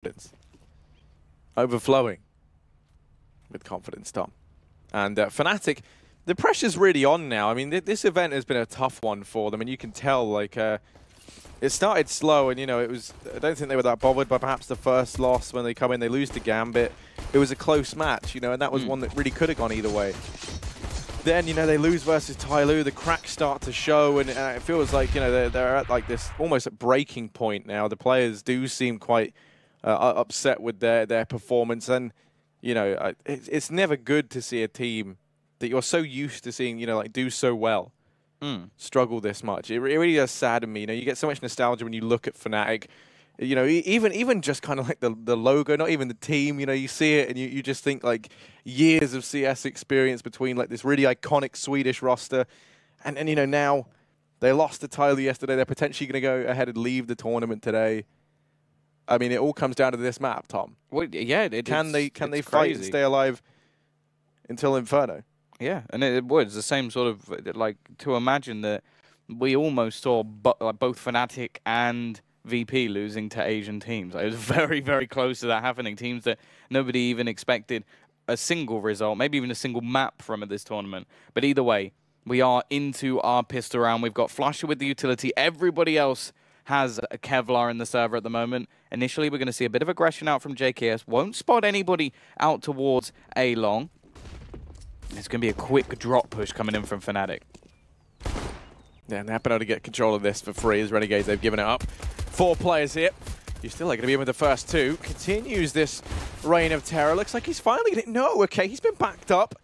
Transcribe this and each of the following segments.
confidence. Overflowing with confidence, Tom. And Fnatic, the pressure's really on now. I mean, this event has been a tough one for them, and you can tell, like, it started slow, and, you know, it was, I don't think they were that bothered by perhaps the first loss when they come in, they lose to Gambit. It was a close match, you know, and that was one that really could have gone either way. Then, you know, they lose versus Tyloo, the cracks start to show, and it feels like, you know, they're at, like, this almost at breaking point now. The players do seem quite upset with their performance, and, you know, it's never good to see a team that you're so used to seeing, you know, like, do so well. Struggle this much. It really does sadden me. You know, you get so much nostalgia when you look at Fnatic. You know, even just kind of like the logo, not even the team. You know, you see it and you just think like years of CS experience between like this really iconic Swedish roster, and you know, now they lost to Tyloo yesterday. They're potentially going to go ahead and leave the tournament today. I mean, it all comes down to this map, Tom. Well, yeah, can they fight and stay alive until Inferno? Yeah, and it was the same sort of, like, to imagine that we almost saw both Fnatic and VP losing to Asian teams. It was very, very close to that happening. Teams that nobody even expected a single result, maybe even a single map from at this tournament. But either way, we are into our pistol round. We've got Flusher with the utility. Everybody else has a Kevlar in the server at the moment. Initially, we're going to see a bit of aggression out from JKS. Won't spot anybody out towards A long. It's going to be a quick drop push coming in from Fnatic. Yeah, and they're able to get control of this for free as Renegades. They've given it up. 4 players here. You're still going to be in with the first 2. Continues this reign of terror. Looks like he's finally going to... No, okay, he's been backed up.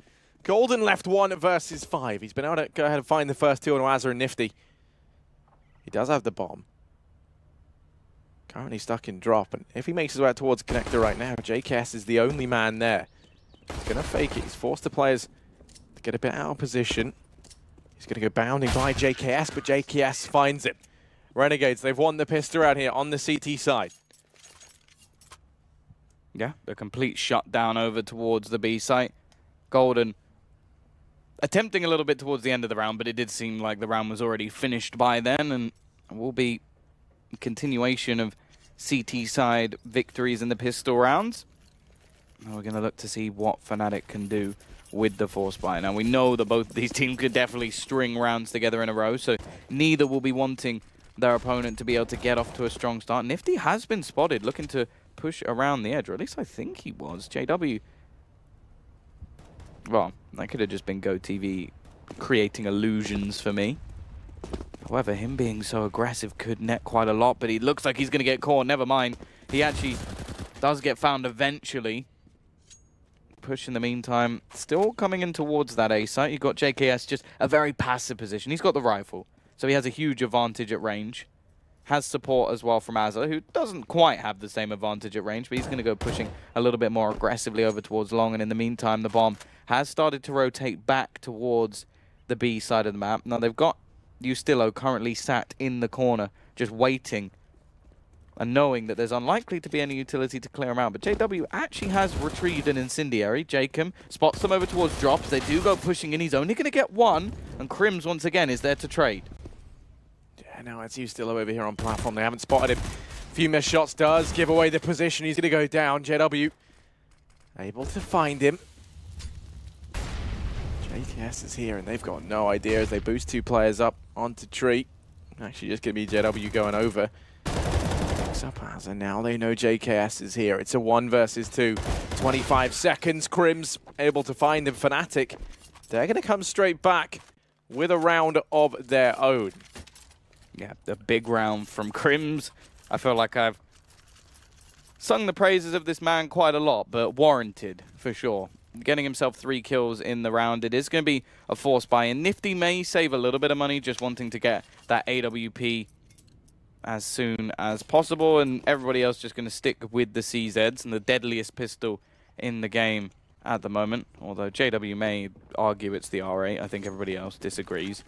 Golden left 1 versus 5. He's been able to go ahead and find the first 2 on Wazza and Nifty. He does have the bomb. Currently stuck in drop, and if he makes his way out towards connector right now, JKS is the only man there. He's going to fake it. He's forced the players to get a bit out of position. He's going to go bounding by JKS, but JKS finds it. Renegades, they've won the pistol out here on the CT side. Yeah, the complete shutdown over towards the B site. Golden attempting a little bit towards the end of the round, but it did seem like the round was already finished by then, and will be a continuation of CT side victories in the pistol rounds. Now we're going to look to see what Fnatic can do with the Force Buy. Now we know that both these teams could definitely string rounds together in a row, so neither will be wanting their opponent to be able to get off to a strong start. Nifty has been spotted looking to push around the edge, or at least I think he was. JW, well, that could have just been GoTV creating illusions for me. However, him being so aggressive could net quite a lot, but he looks like he's going to get caught. Never mind. He actually does get found eventually. Push in the meantime, still coming in towards that A site. You've got JKS, just a very passive position. He's got the rifle, so he has a huge advantage at range. Has support as well from Azza, who doesn't quite have the same advantage at range, but he's going to go pushing a little bit more aggressively over towards long, and in the meantime, the bomb has started to rotate back towards the B side of the map. Now, they've got Ustillo currently sat in the corner, just waiting and knowing that there's unlikely to be any utility to clear him out. But JW actually has retrieved an incendiary. Jacob spots them over towards drops. They do go pushing in. He's only going to get 1, and Crims once again is there to trade. Yeah, now it's Ustillo over here on platform. They haven't spotted him. A few missed shots does give away the position. He's going to go down. JW able to find him. JTS is here, and they've got no idea as they boost 2 players up onto tree. Actually, just going to be JW going over. Up as, and now they know JKS is here. It's a 1 versus 2. 25 seconds. Crims able to find them. Fnatic, they're going to come straight back with a round of their own. Yeah, the big round from Crims. I feel like I've sung the praises of this man quite a lot, but warranted for sure. Getting himself 3 kills in the round. It is going to be a force buy, and Nifty may save a little bit of money just wanting to get that AWP as soon as possible, and everybody else just going to stick with the CZs and the deadliest pistol in the game at the moment. Although JW may argue it's the R8, I think everybody else disagrees.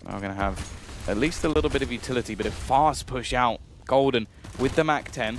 Now we're going to have at least a little bit of utility, but a fast push out. Golden with the MAC-10.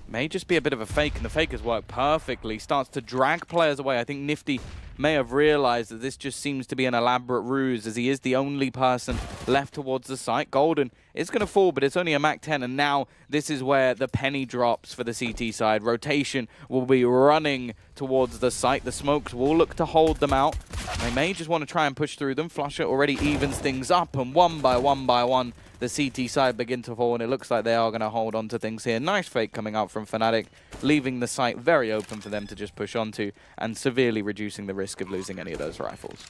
May just be a bit of a fake, and the fake has worked perfectly. Starts to drag players away. I think Nifty may have realized that this just seems to be an elaborate ruse, as he is the only person left towards the site. Golden is going to fall, but it's only a MAC-10, and now this is where the penny drops for the CT side. Rotation will be running towards the site. The smokes will look to hold them out. They may just want to try and push through them. Flusher already evens things up, and one by one, the CT side begin to fall, and it looks like they are going to hold on to things here. Nice fake coming out from Fnatic, leaving the site very open for them to just push onto, and severely reducing the risk of losing any of those rifles.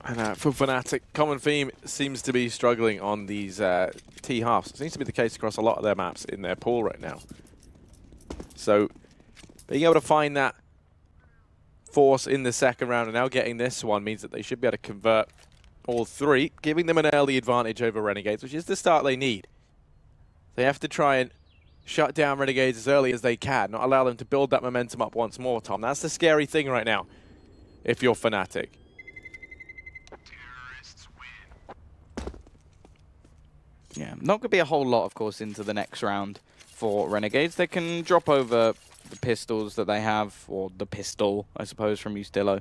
And for Fnatic, common theme seems to be struggling on these T-halves. It seems to be the case across a lot of their maps in their pool right now. So being able to find that force in the second round and now getting this one means that they should be able to convert all three, giving them an early advantage over Renegades, which is the start they need. They have to try and shut down Renegades as early as they can, not allow them to build that momentum up once more, Tom. That's the scary thing right now if you're Fnatic. Yeah, not going to be a whole lot, of course, into the next round for Renegades. They can drop over the pistols that they have, or the pistol, I suppose, from Ustillo,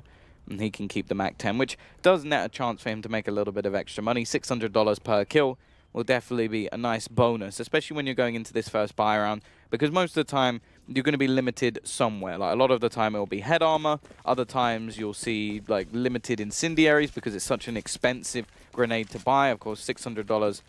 and he can keep the MAC-10, which does net a chance for him to make a little bit of extra money. $600 per kill will definitely be a nice bonus, especially when you're going into this first buy round, because most of the time you're going to be limited somewhere. Like, a lot of the time it will be head armor, other times you'll see like limited incendiaries because it's such an expensive grenade to buy. Of course, $600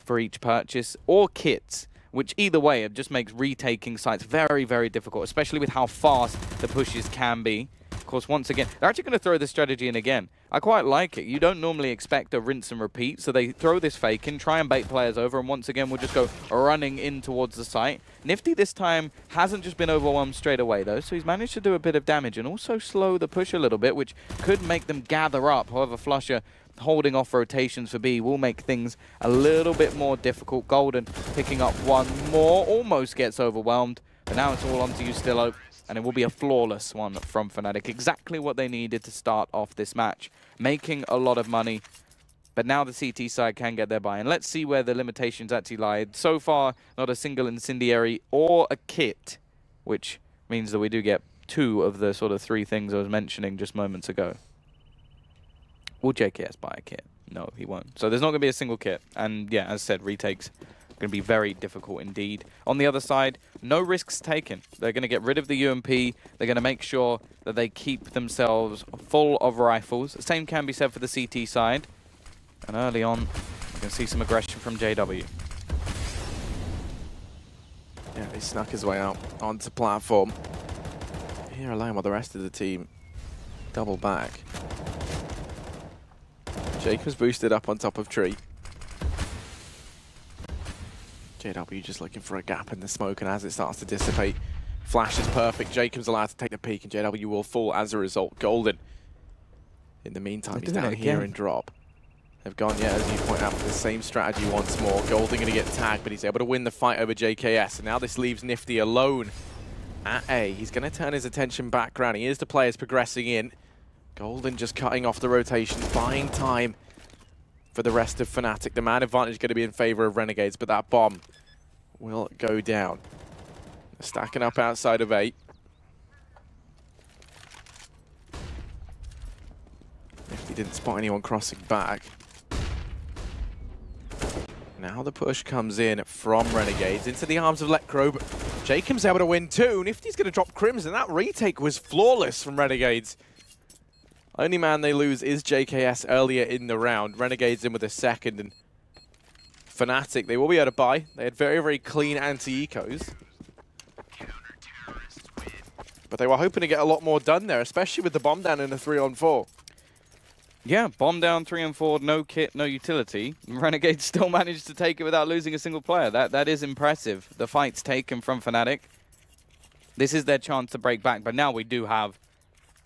for each purchase, or kits, which either way it just makes retaking sites very, very difficult, especially with how fast the pushes can be. Of course, once again, they're actually going to throw this strategy in again. I quite like it. You don't normally expect a rinse and repeat, so they throw this fake in, try and bait players over, and once again we'll just go running in towards the site. Nifty this time hasn't just been overwhelmed straight away though, so he's managed to do a bit of damage and also slow the push a little bit, which could make them gather up. However, Flusher holding off rotations for B will make things a little bit more difficult. Golden picking up one more, almost gets overwhelmed, but now it's all onto Ustillo, and it will be a flawless one from Fnatic. Exactly what they needed to start off this match, making a lot of money, but now the CT side can get their buy-in. Let's see where the limitations actually lie. So far, not a single incendiary or a kit, which means that we do get two of the sort of three things I was mentioning just moments ago. Will JKS buy a kit? No, he won't. So there's not going to be a single kit. And yeah, as I said, retakes going to be very difficult indeed. On the other side, no risks taken. They're going to get rid of the UMP. They're going to make sure that they keep themselves full of rifles. The same can be said for the CT side. And early on, you can see some aggression from JW. Yeah, he snuck his way out onto platform. Here alone while the rest of the team double back. Jacob's boosted up on top of tree. JW just looking for a gap in the smoke, and as it starts to dissipate, flash is perfect. Jacob's allowed to take the peek, and JW will fall as a result. Golden, in the meantime, he's down here in drop. They've gone, yeah, as you point out, for the same strategy once more. Golden going to get tagged, but he's able to win the fight over JKS, and now this leaves Nifty alone at A. He's going to turn his attention back round. He is the players progressing in. Golden just cutting off the rotations, buying time for the rest of Fnatic. The man advantage is going to be in favor of Renegades, but that bomb will go down. They're stacking up outside of 8. If he didn't spot anyone crossing back. Now the push comes in from Renegades into the arms of Letcro, but Jacob's able to win too. Nifty's going to drop Crimson. That retake was flawless from Renegades. Only man they lose is JKS earlier in the round. Renegades in with a second, and Fnatic, they will be able to buy. They had very, very clean anti-ecos. But they were hoping to get a lot more done there, especially with the bomb down in a 3-on-4. Yeah, bomb down 3 and 4, no kit, no utility. Renegades still managed to take it without losing a single player. That is impressive. The fight's taken from Fnatic. This is their chance to break back, but now we do have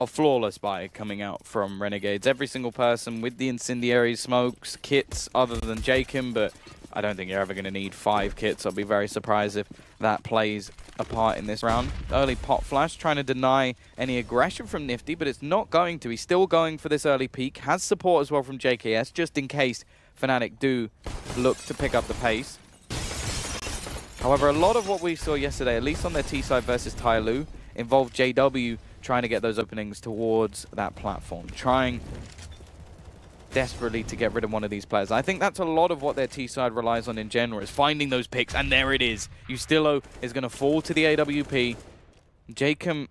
a flawless buy coming out from Renegades. Every single person with the incendiary smokes, kits, other than Jacob, but I don't think you're ever going to need 5 kits. I'll be very surprised if that plays a part in this round. Early pot flash, trying to deny any aggression from Nifty, but it's not going to. He's still going for this early peek. Has support as well from JKS, just in case Fnatic do look to pick up the pace. However, a lot of what we saw yesterday, at least on their T side versus Tyloo, involved JW trying to get those openings towards that platform, trying desperately to get rid of one of these players. I think that's a lot of what their T side relies on in general, is finding those picks, and there it is. Ustillo is going to fall to the AWP. Jacob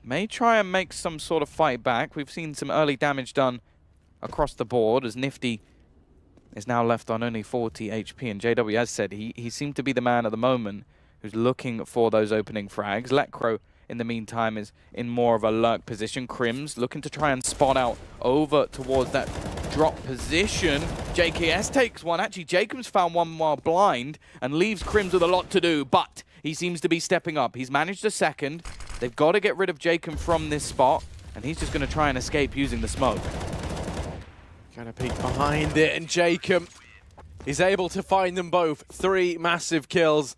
may try and make some sort of fight back. We've seen some early damage done across the board as Nifty is now left on only 40 HP, and JW has said he seemed to be the man at the moment who's looking for those opening frags. Letcro, in the meantime, is in more of a lurk position. Crims looking to try and spot out over towards that drop position. JKS takes one. Actually, Jacob's found one while blind and leaves Crims with a lot to do, but he seems to be stepping up. He's managed a second. They've got to get rid of Jacob from this spot, and he's just going to try and escape using the smoke. Gonna peek behind it, and Jacob is able to find them both. 3 massive kills,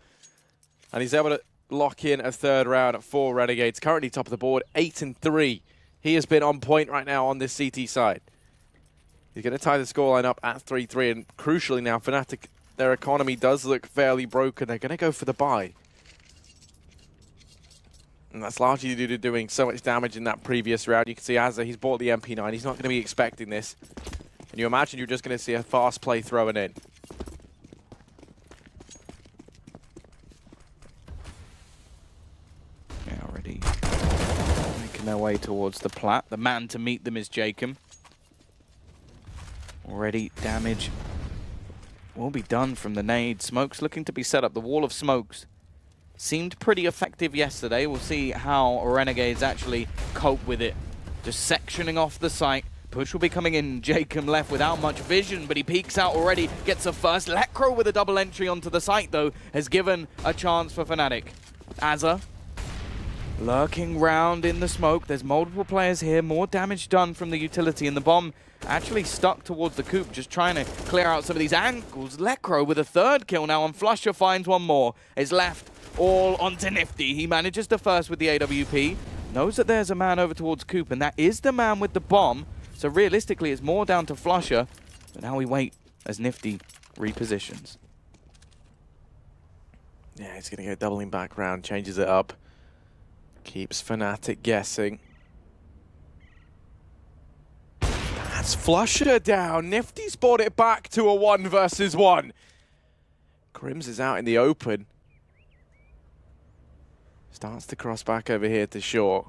and he's able to lock in a third round for Renegades. Currently top of the board, 8-3. He has been on point right now on this CT side. He's going to tie the scoreline up at 3-3, and crucially now, Fnatic, their economy does look fairly broken. They're going to go for the buy. And that's largely due to doing so much damage in that previous round. You can see Azza, he's bought the MP9. He's not going to be expecting this. And you imagine you're just going to see a fast play thrown in. Yeah, already making their way towards the plat. The man to meet them is Jacob. Already damage will be done from the nade. Smoke's looking to be set up. The wall of smokes seemed pretty effective yesterday. We'll see how Renegades actually cope with it. Just sectioning off the site. Push will be coming in. Jacob left without much vision, but he peeks out already. Gets a first. Letcro with a double entry onto the site, though, has given a chance for Fnatic. Azza lurking round in the smoke. There's multiple players here. More damage done from the utility, and the bomb actually stuck towards the coop, just trying to clear out some of these angles. Letcro with a third kill now, and Flusher finds one more. Is left all onto Nifty. He manages the first with the AWP. Knows that there's a man over towards coop, and that is the man with the bomb. So realistically, it's more down to Flusher. But now we wait as Nifty repositions. Yeah, he's going to go doubling back round, changes it up. Keeps Fnatic guessing. That's Flusher down. Nifty's brought it back to a 1 versus 1. Crims is out in the open. Starts to cross back over here to short.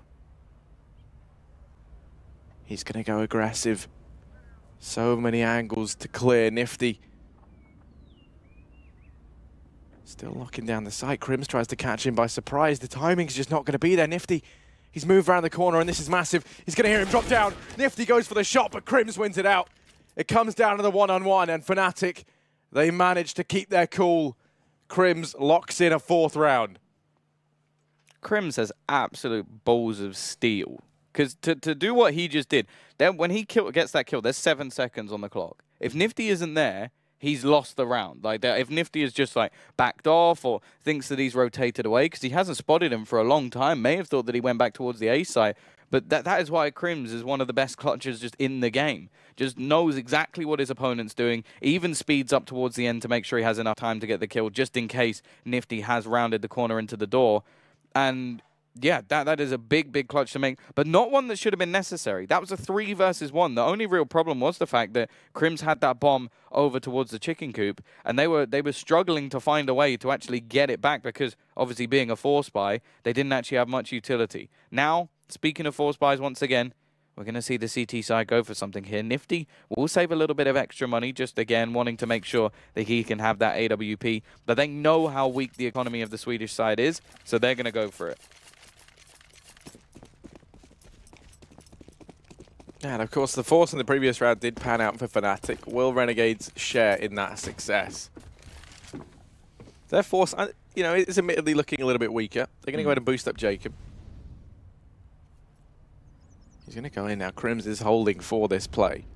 He's going to go aggressive. So many angles to clear. Nifty still locking down the site. Crims tries to catch him by surprise. The timing's just not going to be there. Nifty, he's moved around the corner, and this is massive. He's going to hear him drop down. Nifty goes for the shot, but Crims wins it out. It comes down to the one-on-one, and Fnatic, they manage to keep their cool. Crims locks in a 4th round. Crims has absolute balls of steel. Because to do what he just did, then when he gets that kill, there's 7 seconds on the clock. If Nifty isn't there, he's lost the round. Like if Nifty is just like backed off or thinks that he's rotated away, because he hasn't spotted him for a long time, may have thought that he went back towards the A side. But that is why Crims is one of the best clutchers just in the game. Just knows exactly what his opponent's doing, even speeds up towards the end to make sure he has enough time to get the kill, just in case Nifty has rounded the corner into the door. And yeah, that is a big clutch to make, but not one that should have been necessary. That was a 3 versus 1. The only real problem was the fact that Crims had that bomb over towards the chicken coop, and they were struggling to find a way to actually get it back because, obviously, being a force buy, they didn't actually have much utility. Now, speaking of force buys once again, we're going to see the CT side go for something here. Nifty will save a little bit of extra money, just again wanting to make sure that he can have that AWP, but they know how weak the economy of the Swedish side is, so they're going to go for it. And of course, the force in the previous round did pan out for Fnatic. Will Renegades share in that success? Their force, you know, is admittedly looking a little bit weaker. They're going to go ahead and boost up Jacob. He's going to go in now. Crims is holding for this play.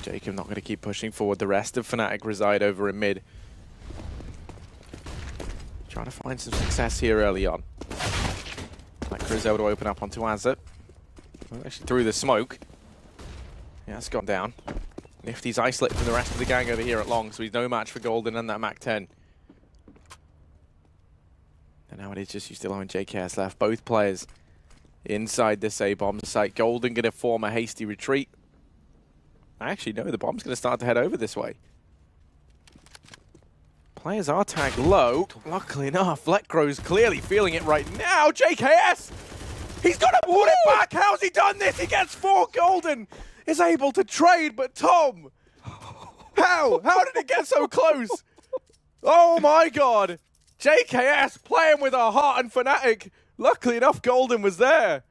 Jacob not going to keep pushing forward. The rest of Fnatic reside over in mid. Trying to find some success here early on. Like Crims able to open up onto Azza. Well, actually through the smoke. Yeah, that's gone down. Nifty's isolated from the rest of the gang over here at long, so he's no match for Golden and that Mac-10. And now it is just Ustilo and JKS left. Both players inside this A-bomb site. Golden going to form a hasty retreat. Actually, no, the bomb's going to start to head over this way. Players are tagged low. Luckily enough, Lekro's clearly feeling it right now. JKS! He's got to put it back! How's he done this? He gets 4 Golden! Is able to trade, but Tom! How? How did it get so close? Oh my god! JKS playing with our heart and Fnatic. Luckily enough, Golden was there.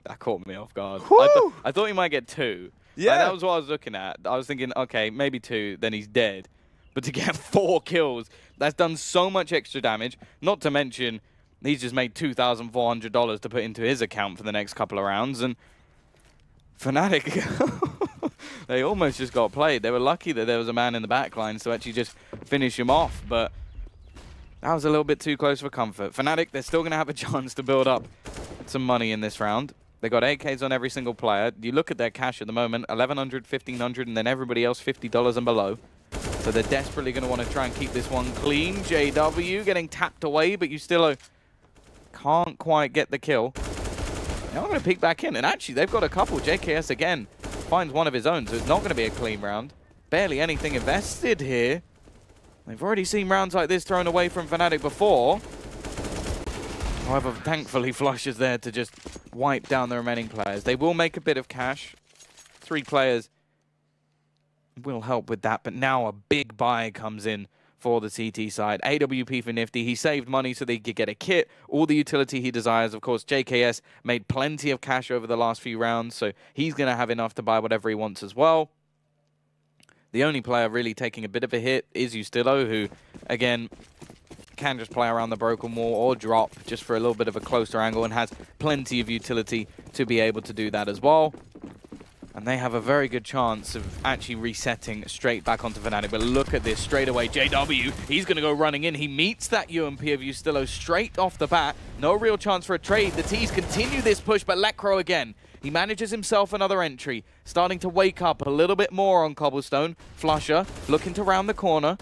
That caught me off guard. Woo! I thought he might get 2. Yeah. Like, that was what I was looking at. I was thinking, okay, maybe 2, then he's dead. But to get 4 kills, that's done so much extra damage. Not to mention, he's just made $2,400 to put into his account for the next couple of rounds. And Fnatic, they almost just got played. They were lucky that there was a man in the back lines to actually just finish him off. But that was a little bit too close for comfort. Fnatic, they're still going to have a chance to build up some money in this round. They got AKs on every single player. You look at their cash at the moment, $1,100, $1,500, and then everybody else $50 and below. So they're desperately going to want to try and keep this one clean. JW getting tapped away, but you still can't quite get the kill. Now I'm going to peek back in, and actually they've got a couple. JKS again finds one of his own, so it's not going to be a clean round. Barely anything invested here. They've already seen rounds like this thrown away from Fnatic before. However, thankfully Flush is there to just wipe down the remaining players. They will make a bit of cash. 3 players will help with that, but now a big buy comes in for the CT side. AWP for Nifty. He saved money so they could get a kit, all the utility he desires. Of course, JKS made plenty of cash over the last few rounds, so he's going to have enough to buy whatever he wants as well. The only player really taking a bit of a hit is Ustilo, who, again, can just play around the broken wall or drop just for a little bit of a closer angle and has plenty of utility to be able to do that as well. And they have a very good chance of actually resetting straight back onto Fnatic. But look at this straight away. JW, he's going to go running in. He meets that UMP of Ustilo straight off the bat. No real chance for a trade. The T's continue this push, but Lekro again. He manages himself another entry. Starting to wake up a little bit more on Cobblestone. Flusher looking to round the corner.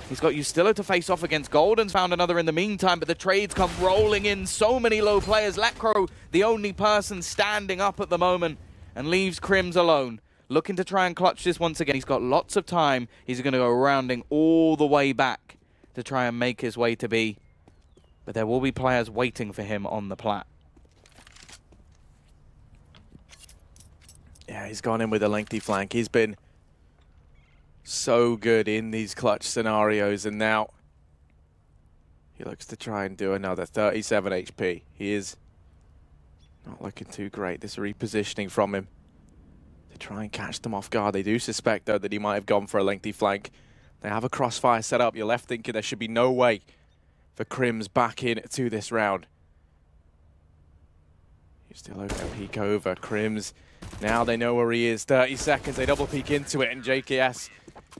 He's got Ustilo to face off against. Golden's found another in the meantime, but the trades come rolling in. So many low players. Lekro, the only person standing up at the moment, and leaves Crims alone. Looking to try and clutch this once again. He's got lots of time. He's going to go rounding all the way back to try and make his way to B. But there will be players waiting for him on the plat. Yeah, he's gone in with a lengthy flank. He's been so good in these clutch scenarios, and now he looks to try and do another 37 HP. He is not looking too great. This repositioning from him to try and catch them off guard. They do suspect, though, that he might have gone for a lengthy flank. They have a crossfire set up. You're left thinking there should be no way for Crims back in to this round. He's still going to peek over. Crims, now they know where he is. 30 seconds. They double peek into it, and JKS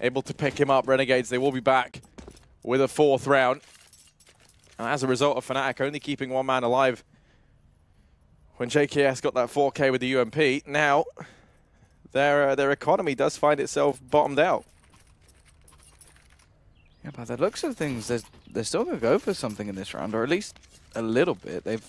able to pick him up. Renegades, they will be back with a 4th round. And as a result of Fnatic only keeping 1 man alive when JKS got that 4K with the UMP, now their economy does find itself bottomed out. Yeah, by the looks of things, they're still going to go for something in this round, or at least a little bit. They've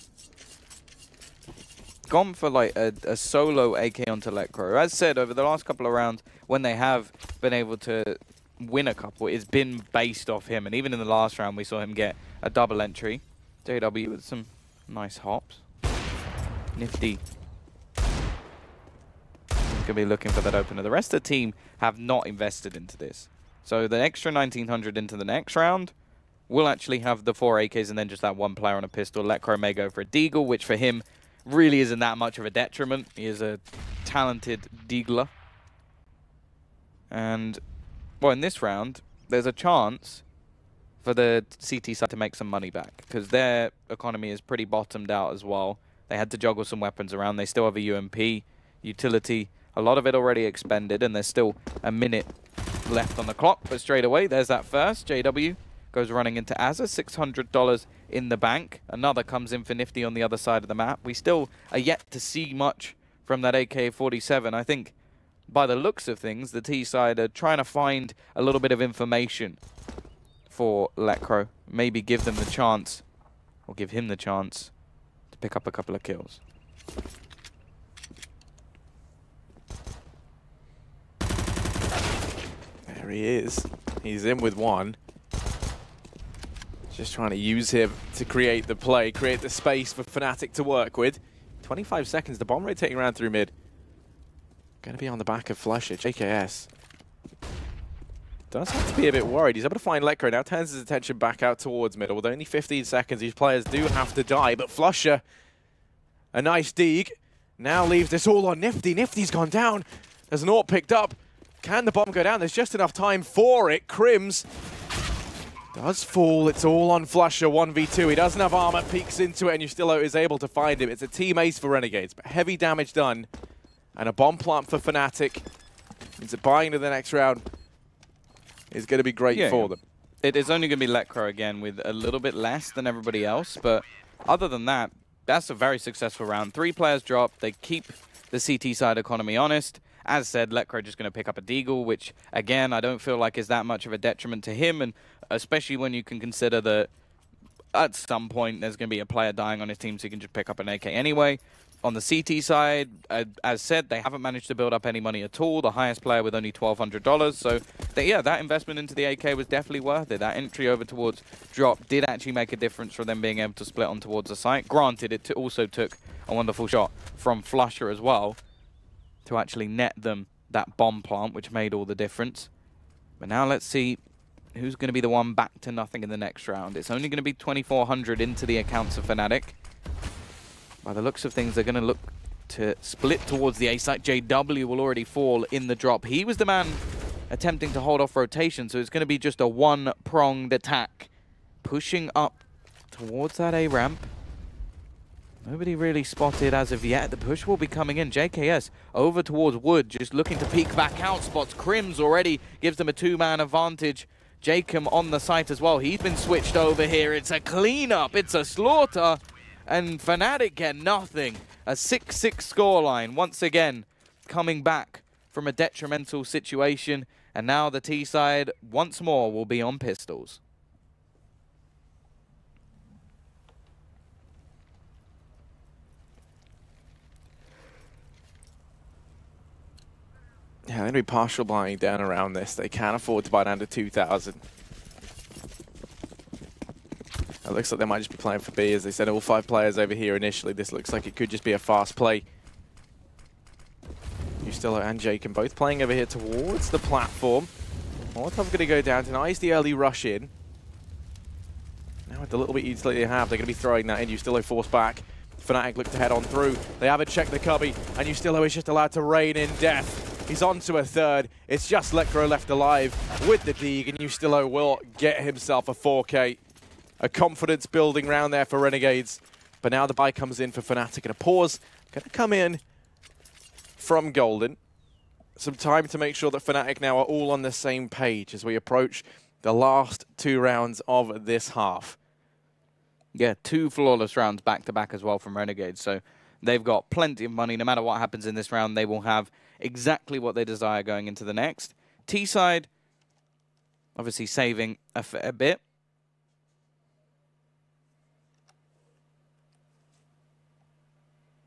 gone for like a solo AK onto Lekro. As said, over the last couple of rounds, when they have been able to win a couple, it's been based off him. And even in the last round, we saw him get a double entry. JW with some nice hops. Nifty. He's going to be looking for that opener. The rest of the team have not invested into this. So the extra 1900 into the next round will actually have the 4 AKs and then just that 1 player on a pistol. Lekro may go for a deagle, which for him really isn't that much of a detriment. He is a talented deagler. And, well, in this round, there's a chance for the CT side to make some money back, because their economy is pretty bottomed out as well. They had to juggle some weapons around. They still have a UMP, utility, a lot of it already expended, and there's still a minute left on the clock. But straight away, there's that first. JW goes running into Azza, $600 in the bank. Another comes in for Nifty on the other side of the map. We still are yet to see much from that AK-47. I think by the looks of things, the T side are trying to find a little bit of information for Lekro. Maybe give them the chance, or give him the chance, to pick up a couple of kills. There he is. He's in with one. Just trying to use him to create the play, create the space for Fnatic to work with. 25 seconds, the bomb rotating around through mid. Going to be on the back of Flusher. JKS does have to be a bit worried. He's able to find Lekro, now turns his attention back out towards middle. With only 15 seconds, these players do have to die, but Flusher, a nice dig, now leaves this all on Nifty. Nifty's gone down. There's an AWP picked up. Can the bomb go down? There's just enough time for it. Crims does fall. It's all on Flusher, 1v2. He doesn't have armor, peeks into it, and Ustilo is able to find him. It's a team ace for Renegades, but heavy damage done. And a bomb plant for Fnatic. Means that buying to the next round is going to be great for them. It is only going to be Lekro again with a little bit less than everybody else, but other than that, that's a very successful round. 3 players drop. They keep the CT side economy honest. As said, Lekro just going to pick up a deagle, which, again, I don't feel like is that much of a detriment to him, and especially when you can consider that at some point there's going to be a player dying on his team, so he can just pick up an AK anyway. On the CT side, as said, they haven't managed to build up any money at all. The highest player with only $1,200. So, yeah, that investment into the AK was definitely worth it. That entry over towards drop did actually make a difference for them being able to split on towards the site. Granted, it also took a wonderful shot from Flusher as well to actually net them that bomb plant, which made all the difference. But now let's see who's going to be the one back to nothing in the next round. It's only going to be 2,400 into the accounts of Fnatic. By the looks of things, they're going to look to split towards the A site. JW will already fall in the drop. He was the man attempting to hold off rotation, so it's going to be just a one-pronged attack. Pushing up towards that A ramp. Nobody really spotted as of yet. The push will be coming in. JKS over towards Wood, just looking to peek back out. Spots Crims already, gives them a 2-man advantage. Jacob on the site as well. He's been switched over here. It's a cleanup. It's a slaughter. And Fnatic get nothing. A 6-6 scoreline, once again, coming back from a detrimental situation. And now the T side, once more, will be on pistols. Yeah, they're going to be partial buying down around this. They can't afford to buy down to 2,000. It looks like they might just be playing for B, as they said, all 5 players over here initially. This looks like it could just be a fast play. Ustilo and Jacob both playing over here towards the platform. Molotov going to go down, denies the early rush in. Now with the little bit utility they have, they're going to be throwing that in. Ustilo forced back. Fnatic look to head on through. They haven't checked the cubby, and Ustilo is just allowed to rain in death. He's on to a third. It's just Lekro left alive with the dig, and Ustilo will get himself a 4K. A confidence building round there for Renegades. But now the buy comes in for Fnatic, and a pause going to come in from Golden. Some time to make sure that Fnatic now are all on the same page as we approach the last 2 rounds of this half. Yeah, 2 flawless rounds back-to-back as well from Renegades. So they've got plenty of money. No matter what happens in this round, they will have exactly what they desire going into the next. T-side, obviously saving a fair bit.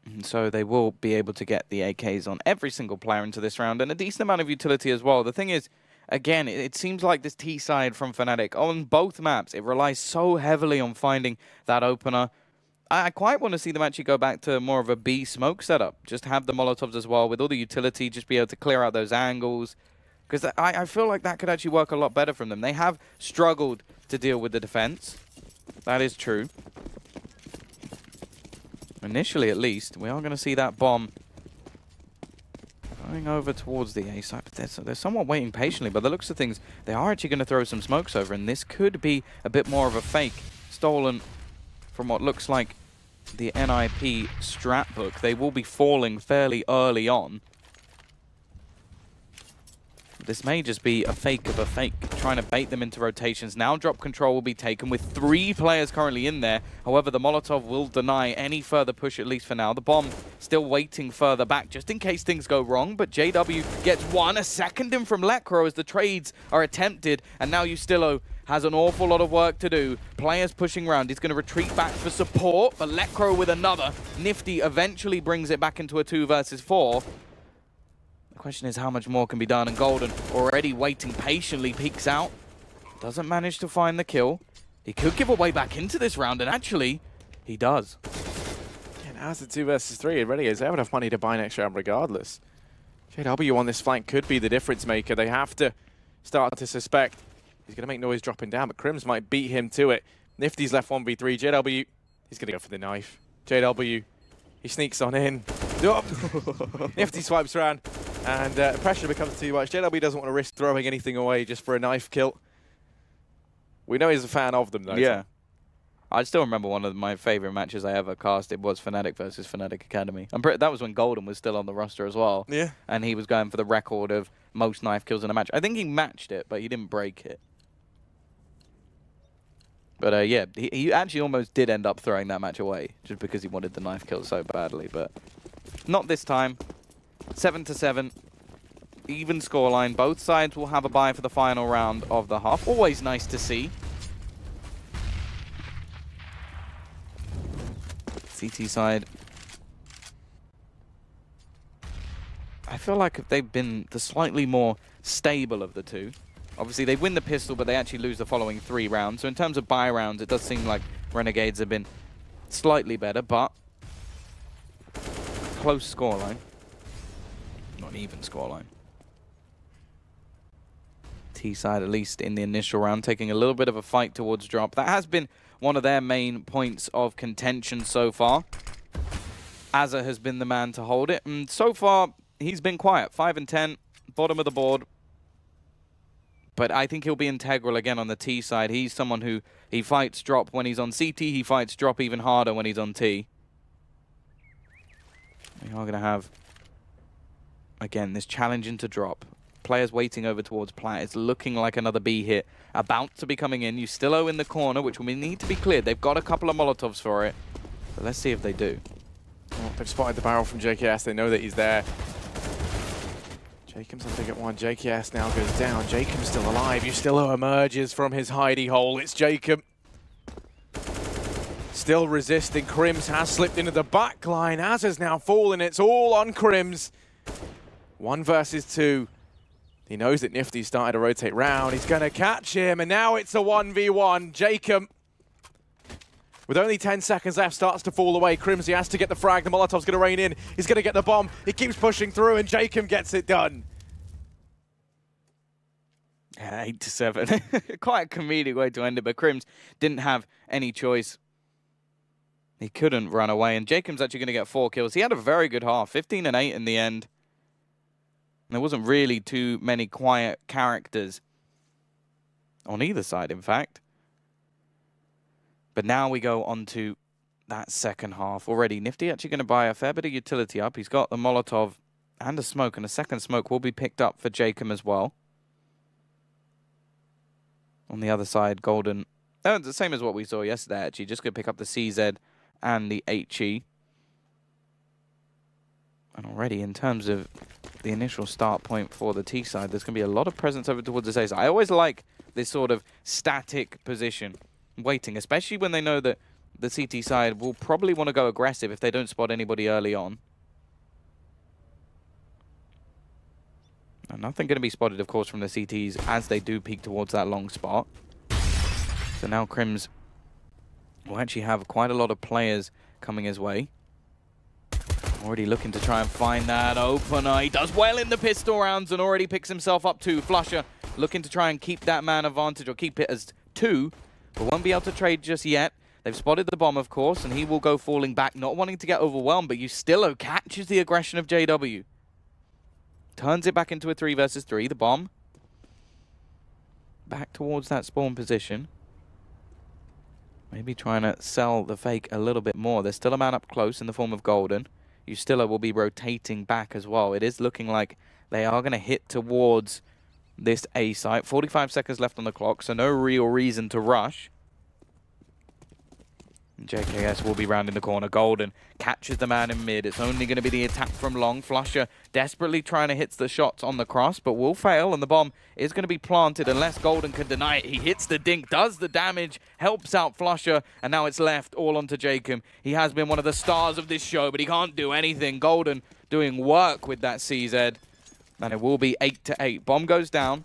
And so they will be able to get the AKs on every single player into this round, and a decent amount of utility as well. The thing is, again, it seems like this T side from Fnatic, on both maps, it relies so heavily on finding that opener. I quite want to see them actually go back to more of a B smoke setup. Just have the Molotovs as well, with all the utility, just be able to clear out those angles. Because I feel like that could actually work a lot better from them. They have struggled to deal with the defense. That is true. Initially, at least, we are going to see that bomb going over towards the A side. But they're somewhat waiting patiently. But the looks of things, they are actually going to throw some smokes over. And this could be a bit more of a fake, stolen from what looks like the NIP strat book. They will be falling fairly early on. This may just be a fake of a fake, trying to bait them into rotations. Now drop control will be taken with 3 players currently in there. However, the Molotov will deny any further push, at least for now. The bomb still waiting further back, just in case things go wrong. But JW gets one, a second in from Lekro as the trades are attempted. And now Ustillo has an awful lot of work to do. Players pushing around. He's going to retreat back for support, but Lekro with another. Nifty eventually brings it back into a 2 versus 4. The question is how much more can be done, and Golden already waiting patiently peeks out. Doesn't manage to find the kill. He could give away back into this round, and actually, he does. Yeah, now it's a 2 versus 3, and Renegades, they have enough money to buy next round regardless. JW on this flank could be the difference maker. They have to start to suspect he's going to make noise dropping down, but Crims might beat him to it. Nifty's left 1v3. JW, he's going to go for the knife. JW, he sneaks on in. Nifty swipes around. And pressure becomes too much. JW doesn't want to risk throwing anything away just for a knife kill. We know he's a fan of them, though. Yeah. I still remember one of my favorite matches I ever casted was Fnatic versus Fnatic Academy. That was when Golden was still on the roster as well. Yeah. And he was going for the record of most knife kills in a match. I think he matched it, but he didn't break it. But yeah, he actually almost did end up throwing that match away just because he wanted the knife kill so badly. But not this time. 7-7, even scoreline. Both sides will have a bye for the final round of the half. Always nice to see. CT side. I feel like they've been the slightly more stable of the two. Obviously, they win the pistol, but they actually lose the following 3 rounds. So in terms of bye rounds, it does seem like Renegades have been slightly better, but close scoreline. Not even scoreline. T-side, at least in the initial round, taking a little bit of a fight towards drop. That has been one of their main points of contention so far. Azza has been the man to hold it, and so far, he's been quiet. 5 and 10, bottom of the board. But I think he'll be integral again on the T side. He's someone who, he fights drop when he's on CT, he fights drop even harder when he's on T. We are going to have, again, this challenge into drop. Players waiting over towards Plat. It's looking like another B hit. About to be coming in. Ustillo in the corner, which will need to be cleared. They've got a couple of Molotovs for it. But let's see if they do. Oh, they've spotted the barrel from JKS. They know that he's there. Jacob's on to get one. JKS now goes down. Jacob's still alive. Ustillo emerges from his hidey hole. It's Jacob. Still resisting. Crims has slipped into the back line. Azza's now fallen. It's all on Crims. 1 versus 2. He knows that Nifty started to rotate round. He's going to catch him, and now it's a 1v1. Jacob, with only 10 seconds left, starts to fall away. Crimsy has to get the frag. The Molotov's going to rain in. He's going to get the bomb. He keeps pushing through, and Jacob gets it done. Yeah, 8-7. Quite a comedic way to end it, but Crims didn't have any choice. He couldn't run away, and Jacob's actually going to get 4 kills. He had a very good half, 15 and 8 in the end. There wasn't really too many quiet characters on either side, in fact. But now we go on to that second half already. Nifty actually going to buy a fair bit of utility up. He's got the Molotov and a smoke, and a second smoke will be picked up for Jacob as well. On the other side, Golden, the same as what we saw yesterday, actually. Just going to pick up the CZ and the HE. And already, in terms of the initial start point for the T side, there's going to be a lot of presence over towards the A side. I always like this sort of static position, waiting, especially when they know that the CT side will probably want to go aggressive if they don't spot anybody early on. And nothing going to be spotted, of course, from the CTs as they do peek towards that long spot. So now Crims will actually have quite a lot of players coming his way. Already looking to try and find that opener. He does well in the pistol rounds and already picks himself up 2. Flusher looking to try and keep that man advantage, or keep it as 2, but won't be able to trade just yet. They've spotted the bomb, of course, and he will go falling back, not wanting to get overwhelmed, but Ustillo catches the aggression of JW. Turns it back into a 3 versus 3. The bomb back towards that spawn position. Maybe trying to sell the fake a little bit more. There's still a man up close in the form of Golden. Ustillo will be rotating back as well. It is looking like they are going to hit towards this A site. 45 seconds left on the clock, so no real reason to rush. JKS will be rounding the corner. Golden catches the man in mid. It's only going to be the attack from long. Flusher desperately trying to hit the shots on the cross, but will fail, and the bomb is going to be planted unless Golden can deny it. He hits the dink, does the damage, helps out Flusher, and now it's left all onto Jacob. He has been one of the stars of this show, but he can't do anything. Golden doing work with that CZ, and it will be 8-8. Bomb goes down,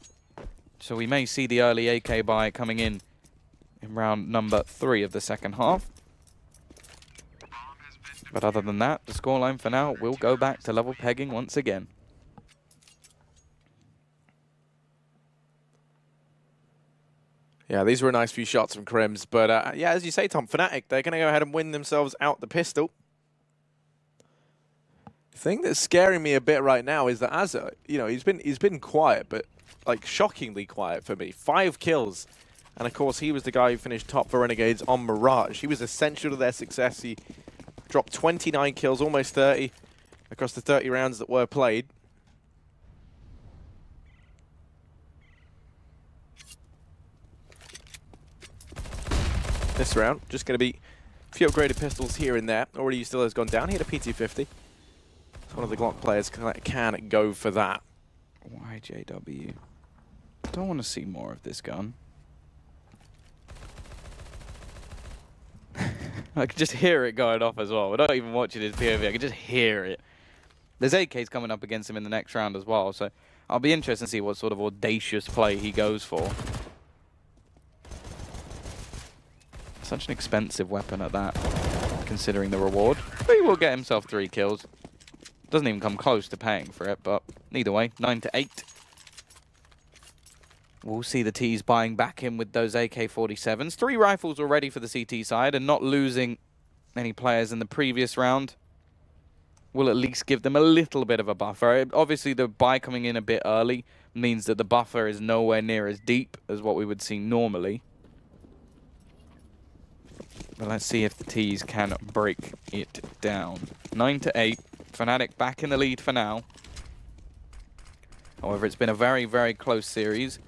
so we may see the early AK buy coming in round number 3 of the second half. But other than that, the scoreline for now will go back to level pegging once again. Yeah, these were a nice few shots from Crims. But yeah, as you say, Tom, Fnatic, they're going to go ahead and win themselves out the pistol. The thing that's scaring me a bit right now is that Azza, you know, he's been quiet, but like shockingly quiet for me. 5 kills. And of course, he was the guy who finished top for Renegades on Mirage. He was essential to their success. He dropped 29 kills, almost 30, across the 30 rounds that were played. This round, just going to be a few upgraded pistols here and there. Already still has gone down. He had a PT-50. One of the Glock players can go for that. YJW. Don't want to see more of this gun. I can just hear it going off as well. We're not even watching his POV. I can just hear it. There's AKs coming up against him in the next round as well, so I'll be interested to see what sort of audacious play he goes for. Such an expensive weapon at that, considering the reward. But he will get himself 3 kills. Doesn't even come close to paying for it, but either way, 9-8. We'll see the T's buying back in with those AK-47s. 3 rifles already for the CT side, and not losing any players in the previous round will at least give them a little bit of a buffer. Obviously, the buy coming in a bit early means that the buffer is nowhere near as deep as what we would see normally. But let's see if the T's can break it down. 9-8. Fnatic back in the lead for now. However, it's been a very, very close series.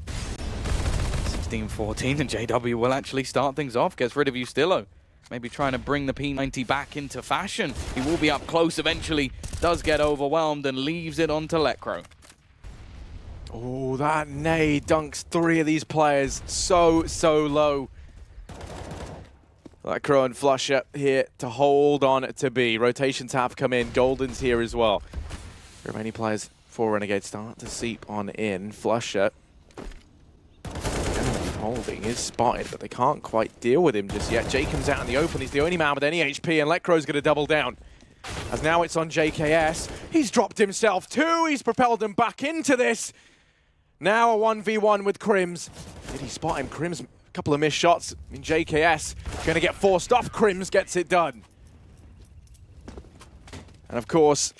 16-14, and JW will actually start things off. Gets rid of Ustillo. Maybe trying to bring the P90 back into fashion. He will be up close eventually. Does get overwhelmed and leaves it onto Lekro. Oh, that nade dunks 3 of these players so low. Lekro and Flusher here to hold on to B. Rotations have come in. Golden's here as well. Remaining players for Renegades start to seep on in. Flusher holding is spotted, but they can't quite deal with him just yet. Jacob's out in the open. He's the only man with any HP, and Lekro's going to double down. As now it's on JKS. He's dropped himself too. He's propelled him back into this. Now a 1v1 with Crims. Did he spot him? Crims, a couple of missed shots. I mean, JKS going to get forced off. Crims gets it done. And of course,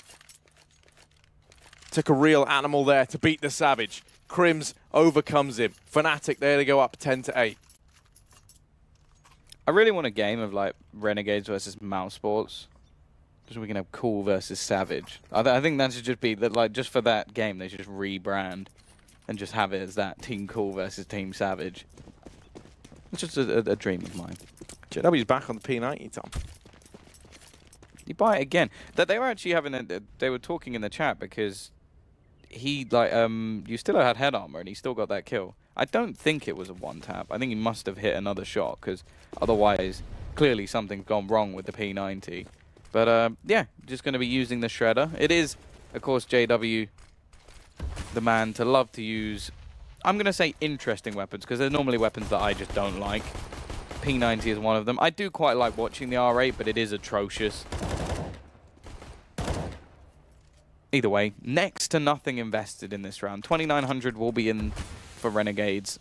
took a real animal there to beat the Savage. Crims overcomes him. Fnatic, there they go up 10-8. I really want a game of like Renegades versus Mouse Sports. Just we can have Cool versus Savage. I think that should just be that, like, just for that game they should just rebrand and just have it as that Team Cool versus Team Savage. It's just a dream of mine. JW's back on the P90, Tom. You buy it again. That they were actually having they were talking in the chat because he, like, Ustillo had head armor and he still got that kill. I don't think it was a one-tap. I think he must have hit another shot because otherwise, clearly something's gone wrong with the P90. But, yeah, just going to be using the Shredder. It is, of course, JW, the man to love to use, I'm going to say interesting weapons because they're normally weapons that I just don't like. P90 is one of them. I do quite like watching the R8, but it is atrocious. Either way, next to nothing invested in this round. 2,900 will be in for Renegades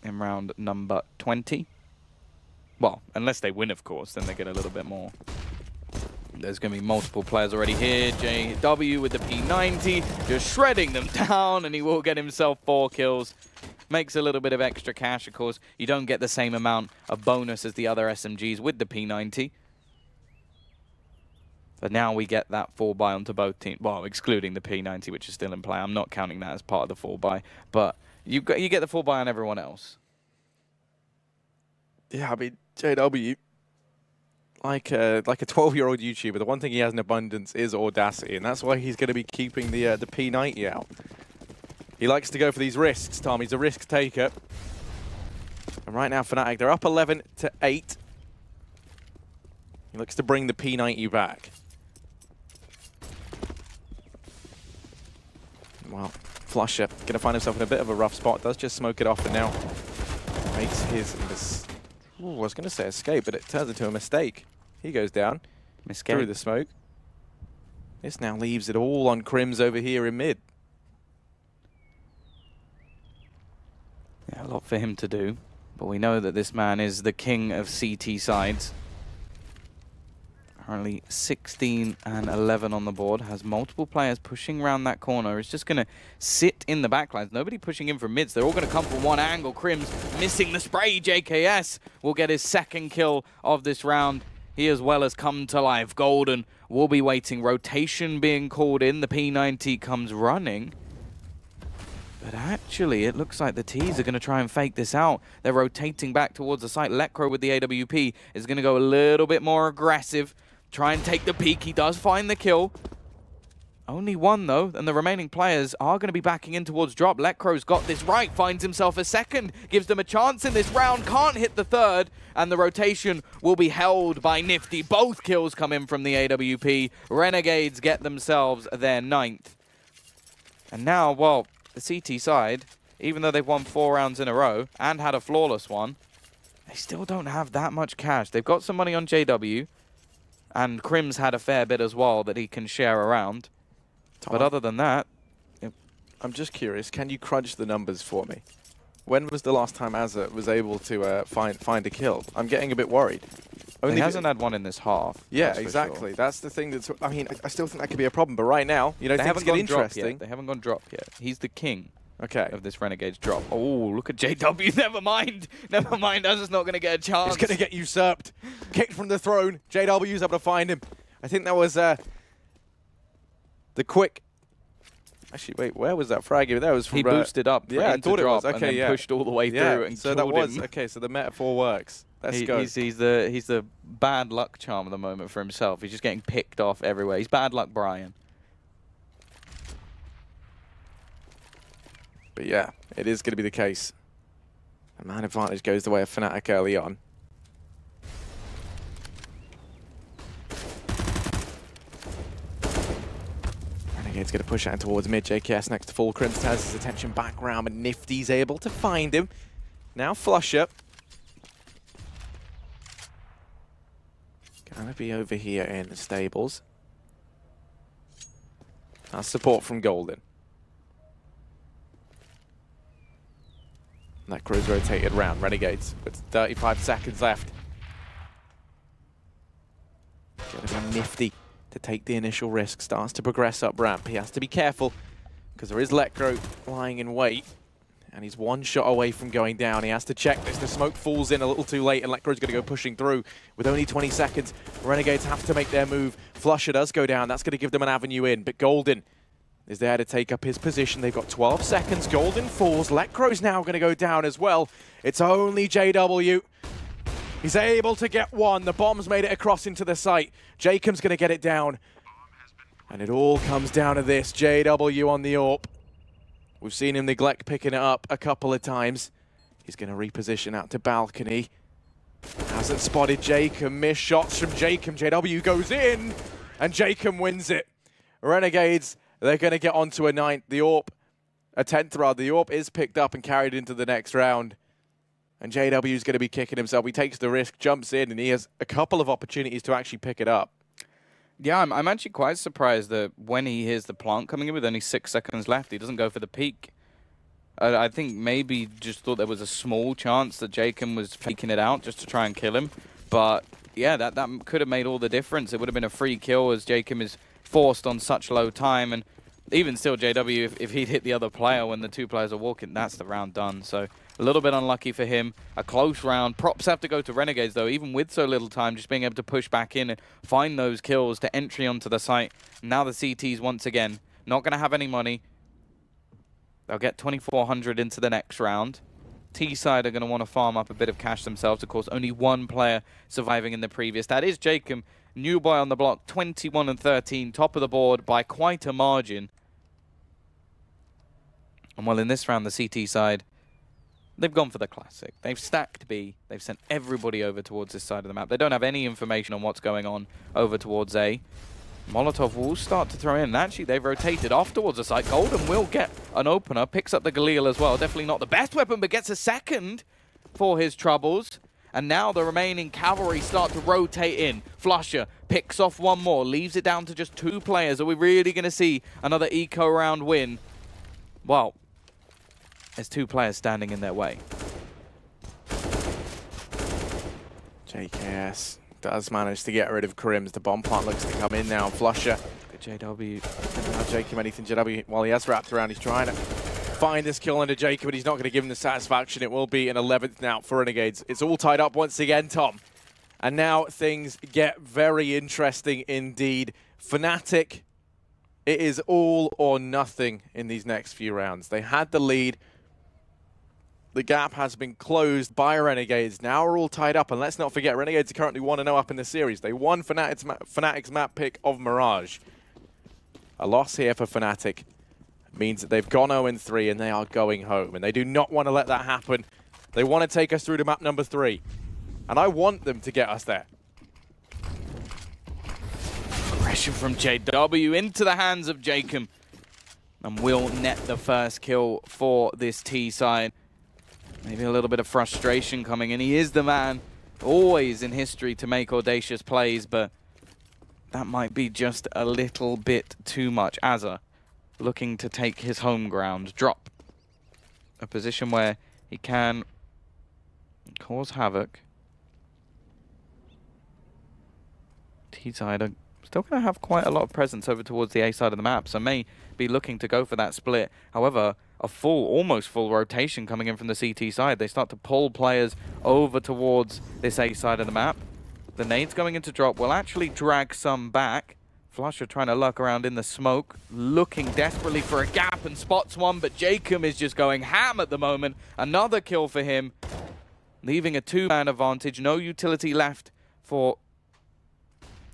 in round number 20. Well, unless they win, of course, then they get a little bit more. There's going to be multiple players already here. JW with the P90, just shredding them down, and he will get himself 4 kills. Makes a little bit of extra cash, of course. You don't get the same amount of bonus as the other SMGs with the P90. But now we get that 4-buy onto both teams. Well, excluding the P90, which is still in play. I'm not counting that as part of the 4-buy. But you get the 4-buy on everyone else. Yeah, I mean, JW, like a 12-year-old YouTuber, the one thing he has in abundance is audacity, and that's why he's going to be keeping the P90 out. He likes to go for these risks, Tom. He's a risk taker. And right now, Fnatic, they're up 11 to 8. He looks to bring the P90 back. Well, Flusher going to find himself in a bit of a rough spot. Does just smoke it off and now makes his... Ooh, I was going to say escape, but it turns into a mistake. He goes down through the smoke. This now leaves it all on Crims over here in mid. Yeah, a lot for him to do. But we know that this man is the king of CT sides. Currently 16 and 11 on the board. Has multiple players pushing around that corner. Is just going to sit in the backlines. Nobody pushing in from mids. They're all going to come from one angle. Crims missing the spray. JKS will get his second kill of this round. He as well has come to life. Golden will be waiting. Rotation being called in. The P90 comes running. But actually, it looks like the T's are going to try and fake this out. They're rotating back towards the site. Lekro with the AWP is going to go a little bit more aggressive. Try and take the peek. He does find the kill. Only one, though, and the remaining players are going to be backing in towards drop. Lekro's got this right, finds himself a second, gives them a chance in this round, can't hit the third, and the rotation will be held by Nifty. Both kills come in from the AWP. Renegades get themselves their 9th. And now, well, the CT side, even though they've won 4 rounds in a row and had a flawless one, they still don't have that much cash. They've got some money on JW, and Crims had a fair bit as well that he can share around. Tom, but other than that... I'm just curious, can you crunch the numbers for me? When was the last time Azza was able to find a kill? I'm getting a bit worried. He hasn't had one in this half. Yeah, exactly. Sure. That's the thing that's... I mean, I still think that could be a problem, but right now, you know, things get interesting. They haven't gone drop yet. He's the king. Okay. Of this Renegades drop. Oh, look at JW. Never mind. Never mind. Azza's not going to get a chance. He's going to get usurped. Kicked from the throne. JW's able to find him. I think that was the quick... Actually, wait, where was that frag? That was from... He boosted up. Yeah, I thought it was. Okay, and then pushed all the way through and so killed that was him. Okay, so the metaphor works. Let's go. He's the bad luck charm at the moment for himself. He's just getting picked off everywhere. He's bad luck Brian. But yeah, it is going to be the case. The man advantage goes the way of Fnatic early on. Renegade's going to push out towards mid. JKS next to full. Crims has his attention back round, but Nifty's able to find him. Now Flusher. Gonna be over here in the stables. That's support from Golden. That crew's rotated round. Renegades with 35 seconds left. Gonna be Nifty to take the initial risk. Starts to progress up ramp. He has to be careful because there is Lekro lying in wait. And he's one shot away from going down. He has to check this. The smoke falls in a little too late, and Lekro's going to go pushing through. With only 20 seconds, Renegades have to make their move. Flusher does go down. That's going to give them an avenue in. But Golden is there to take up his position. They've got 12 seconds. Golden falls. Lekro's now going to go down as well. It's only JW. He's able to get one. The bomb's made it across into the site. Jacob's going to get it down. And it all comes down to this. JW on the AWP. We've seen him neglect picking it up a couple of times. He's going to reposition out to balcony. Hasn't spotted Jacob. Missed shots from Jacob. JW goes in, and Jacob wins it. Renegades, they're going to get onto a 9th. The AWP, a 10th rather. The AWP is picked up and carried into the next round. And JW is going to be kicking himself. He takes the risk, jumps in, and he has a couple of opportunities to actually pick it up. Yeah, I'm actually quite surprised that when he hears the plant coming in with only 6 seconds left, he doesn't go for the peak. I think maybe just thought there was a small chance that Jacob was faking it out just to try and kill him. But yeah, that could have made all the difference. It would have been a free kill as Jacob is forced on such low time. And even still, JW, if he'd hit the other player when the 2 players are walking, that's the round done. So A little bit unlucky for him. A close round. Props have to go to Renegades, though, even with so little time, just being able to push back in and find those kills to entry onto the site. Now the CTs, once again, not going to have any money. They'll get 2,400 into the next round. T-side are going to want to farm up a bit of cash themselves. Of course, only one player surviving in the previous. That is Jacob, new boy on the block, 21 and 13, top of the board by quite a margin. And well, in this round, the CT side, they've gone for the classic. They've stacked B. They've sent everybody over towards this side of the map. They don't have any information on what's going on over towards A. Molotov will start to throw in. And actually, they've rotated off towards the site. Golden will get an opener. Picks up the Galil as well. Definitely not the best weapon, but gets a second for his troubles. And now the remaining cavalry start to rotate in. Flusher picks off one more. Leaves it down to just 2 players. Are we really going to see another eco round win? Well, there's 2 players standing in their way. JKS does manage to get rid of Krims. The bomb plant looks to come in now. Flusher. JW. Doesn't allow Jacob anything. JW, while he has wrapped around, he's trying to find this kill under Jacob, but he's not going to give him the satisfaction. It will be an 11th now for Renegades. It's all tied up once again, Tom. And now things get very interesting indeed. Fnatic, it is all or nothing in these next few rounds. They had the lead. The gap has been closed by Renegades. Now we're all tied up, and let's not forget, Renegades are currently 1-0 up in the series. They won Fnatic's map pick of Mirage. A loss here for Fnatic means that they've gone 0-3 and they are going home, and they do not want to let that happen. They want to take us through to map number 3, and I want them to get us there. Pressure from JW into the hands of Jacob, and will net the first kill for this T side. Maybe a little bit of frustration coming in. He is the man, always in history, to make audacious plays, but that might be just a little bit too much. Azza looking to take his home ground. Drop. A position where he can cause havoc. T-side are still going to have quite a lot of presence over towards the A side of the map, so may be looking to go for that split. However, a almost full rotation coming in from the CT side. They start to pull players over towards this A side of the map. The nades going into drop will actually drag some back. Flusher trying to lurk around in the smoke, looking desperately for a gap and spots one, but Jacob is just going ham at the moment. Another kill for him, leaving a 2-man advantage. No utility left for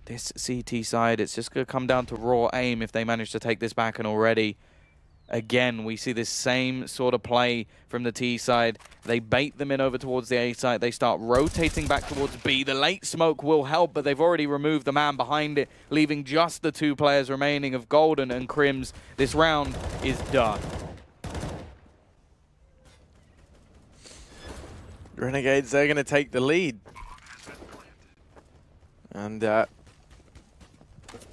this CT side. It's just going to come down to raw aim if they manage to take this back, and already again, we see this same sort of play from the T side. They bait them in over towards the A side. They start rotating back towards B. The late smoke will help, but they've already removed the man behind it, leaving just the 2 players remaining of Golden and Krims. This round is done. Renegades, they're going to take the lead. And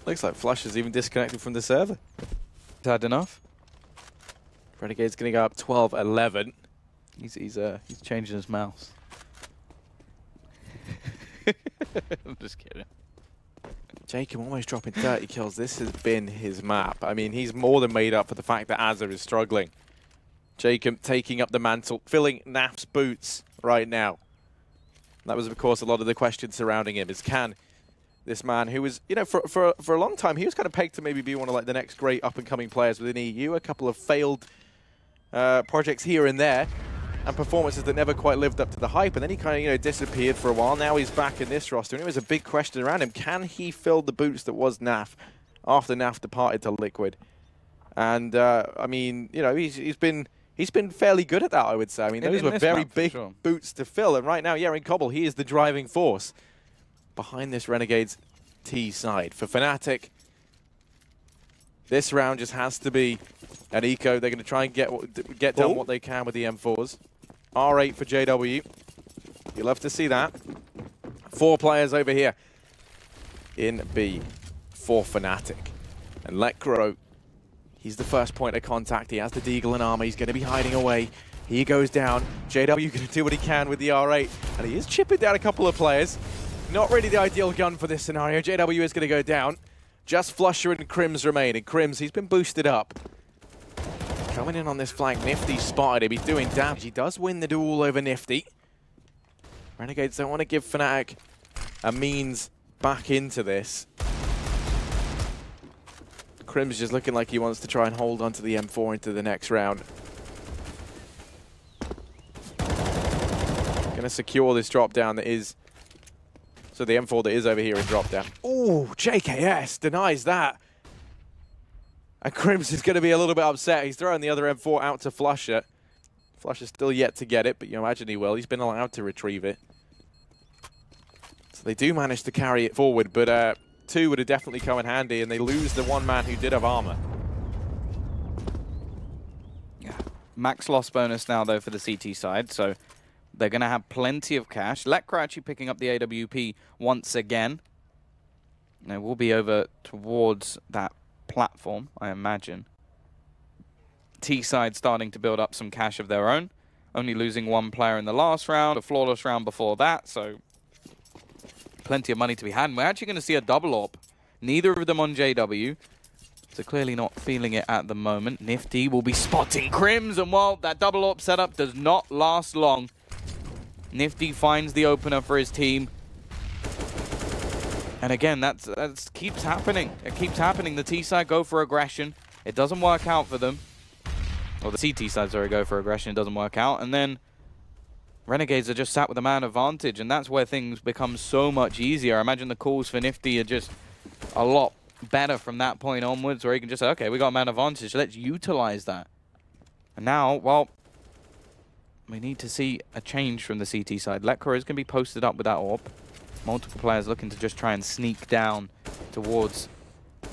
looks like Flusher's even disconnected from the server. Had enough. Renegade's going to go up 12-11. He's changing his mouse. I'm just kidding. Jacob almost dropping 30 kills. This has been his map. I mean, he's more than made up for the fact that Azza is struggling. Jacob taking up the mantle, filling Naf's boots right now. That was, of course, a lot of the questions surrounding him. Is can this man, who was, you know, for a long time, he was kind of pegged to maybe be one of like the next great up-and-coming players within EU. A couple of failed projects here and there, and performances that never quite lived up to the hype, and then he kind of, you know, disappeared for a while. Now he's back in this roster, and it was a big question around him. Can he fill the boots that was Naf after Naf departed to Liquid? And I mean, you know, he's been fairly good at that, I would say. I mean, those were very big boots to fill, and right now, yeah, in Cobble, he is the driving force behind this Renegades T side. For Fnatic, this round just has to be an eco. They're going to try and get done what they can with the M4s. R8 for JW. You love to see that. 4 players over here in B for Fnatic. And Lekro, he's the first point of contact. He has the Deagle and armor. He's going to be hiding away. He goes down. JW going to do what he can with the R8. And he is chipping down a couple of players. Not really the ideal gun for this scenario. JW is going to go down. Just Flusher and Krims remain. And Krims, he's been boosted up. Coming in on this flank, Nifty spotted him. He's doing damage. He does win the duel over Nifty. Renegades don't want to give Fnatic a means back into this. Crim's just looking like he wants to try and hold onto the M4 into the next round. Going to secure this drop down that is... So the M4 that is over here in drop down. Ooh, JKS denies that. And Crims is going to be a little bit upset. He's throwing the other M4 out to Flusher. Flusher's still yet to get it, but you imagine he will. He's been allowed to retrieve it. So they do manage to carry it forward, but two would have definitely come in handy, and they lose the one man who did have armor. Yeah. Max loss bonus now, though, for the CT side, so they're going to have plenty of cash. Lekra actually picking up the AWP once again. They will be over towards that platform, I imagine. T-side starting to build up some cash of their own. Only losing one player in the last round, a flawless round before that, so plenty of money to be had. And we're actually going to see a double AWP. Neither of them on JW, so clearly not feeling it at the moment. Nifty will be spotting Crims, and while that double AWP setup does not last long, Nifty finds the opener for his team. And again, that keeps happening. It keeps happening. The T-side go for aggression. It doesn't work out for them. Or the CT side, sorry, go for aggression. It doesn't work out. And then Renegades are just sat with a man advantage. And that's where things become so much easier. I imagine the calls for Nifty are just a lot better from that point onwards, where he can just say, okay, we got a man advantage. Let's utilize that. And now, well, we need to see a change from the CT side. Lekra is going to be posted up with that AWP. Multiple players looking to just try and sneak down towards